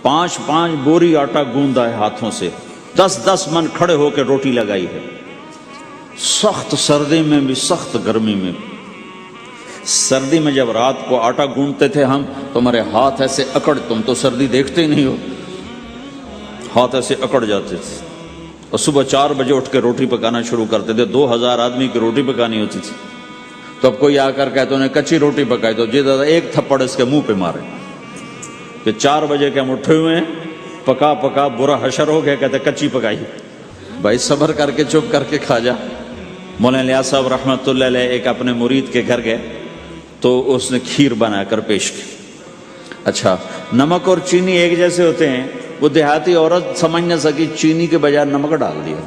Speaker 1: 5-5 بوری آٹا گوندا ہے ہاتھوں سے، 10-10 من کھڑے ہو کے روٹی لگائی ہے، سخت سردی میں بھی سخت گرمی میں بھی۔ سردی میں جب رات کو آٹا گونڈتے تھے ہم، تو ہمارے ہاتھ ایسے اکڑ، تم تو سردی دیکھتے ہی نہیں ہو، ہاتھ ایسے اکڑ جاتے تھے، اور صبح 4 بجے اٹھ کے روٹی پکانا شروع کرتے تھے۔ 2000 آدمی کی روٹی پکانی ہوتی تھی۔ تو اب کوئی آ کر کہتے انہیں کچی روٹی پکائی، تو جی دادا ایک تھپڑ اس کے منہ پہ مارے کہ 4 بجے کے ہم اٹھے ہوئے ہیں، پکا پکا برا حشر ہو گیا، کہتے کچی پکائی۔ بھائی صبر کر کے چپ کر کے کھا جا۔ مولانا الیاس صاحب رحمۃ اللہ علیہ ایک اپنے مرید کے گھر گئے، تو اس نے کھیر بنا کر پیش کی۔ اچھا نمک اور چینی ایک جیسے ہوتے ہیں، وہ دیہاتی عورت سمجھ نہ سکی، چینی کے بجائے نمک ڈال دیا۔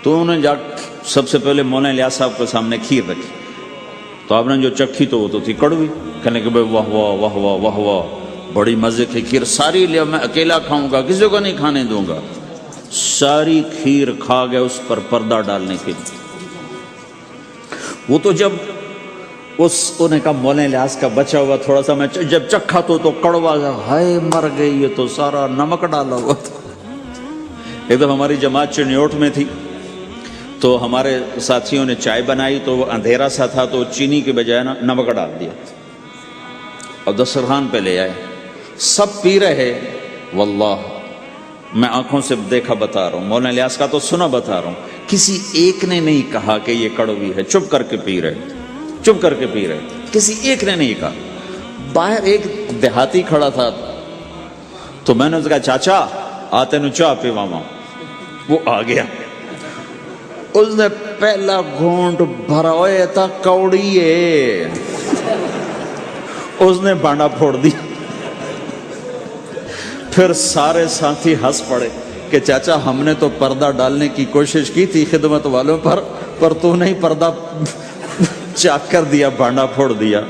Speaker 1: تو انہوں نے جا سب سے پہلے مولانا الیاس صاحب کے سامنے کھیر رکھی، تو آپ نے جو چکھی تو وہ تو تھی کڑوی۔ کہنے کہ بھائی واہ واہ واہ واہ واہ واہ، بڑی مزے کی کھیر، ساری لیا میں اکیلا کھاؤں گا، کسی کو نہیں کھانے دوں گا۔ ساری کھیر کھا گئے، اس پر پردہ ڈالنے کے لیے۔ وہ تو جب انہیں کہا مولانا الیاس کا بچا ہوا تھوڑا سا میں جب چکھا تو کڑوا گیا، ہائے مر گئی، یہ تو سارا نمک ڈالا ہوا تھا۔ ایک دفعہ ہماری جماعت چنیوٹ میں تھی، تو ہمارے ساتھیوں نے چائے بنائی، تو وہ اندھیرا سا تھا، تو چینی کے بجائے نا نمک ڈال دیا، اور دسترخوان پہ لے آئے، سب پی رہے۔ واللہ میں آنکھوں سے دیکھا بتا رہا ہوں، مولانا الیاس کا تو سنا بتا رہا ہوں، کسی ایک نے نہیں کہا کہ یہ کڑوی ہے، چپ کر کے پی رہے، چپ کر کے پی رہے، کسی ایک نے نہیں کہا۔ باہر ایک دیہاتی کھڑا تھا، تو میں نے اس کہا چاچا آتے نو چاہ پی ماما، وہ آ گیا، اس نے پہلا گھونٹ بھرا، ہوئے تھا کوڑی ہے، اس نے بانڈا پھوڑ دی۔ پھر سارے ساتھی ہنس پڑے کہ چاچا ہم نے تو پردہ ڈالنے کی کوشش کی تھی خدمت والوں پر تو نہیں پردہ چاک کر دیا، بانڈا پھوڑ دیا۔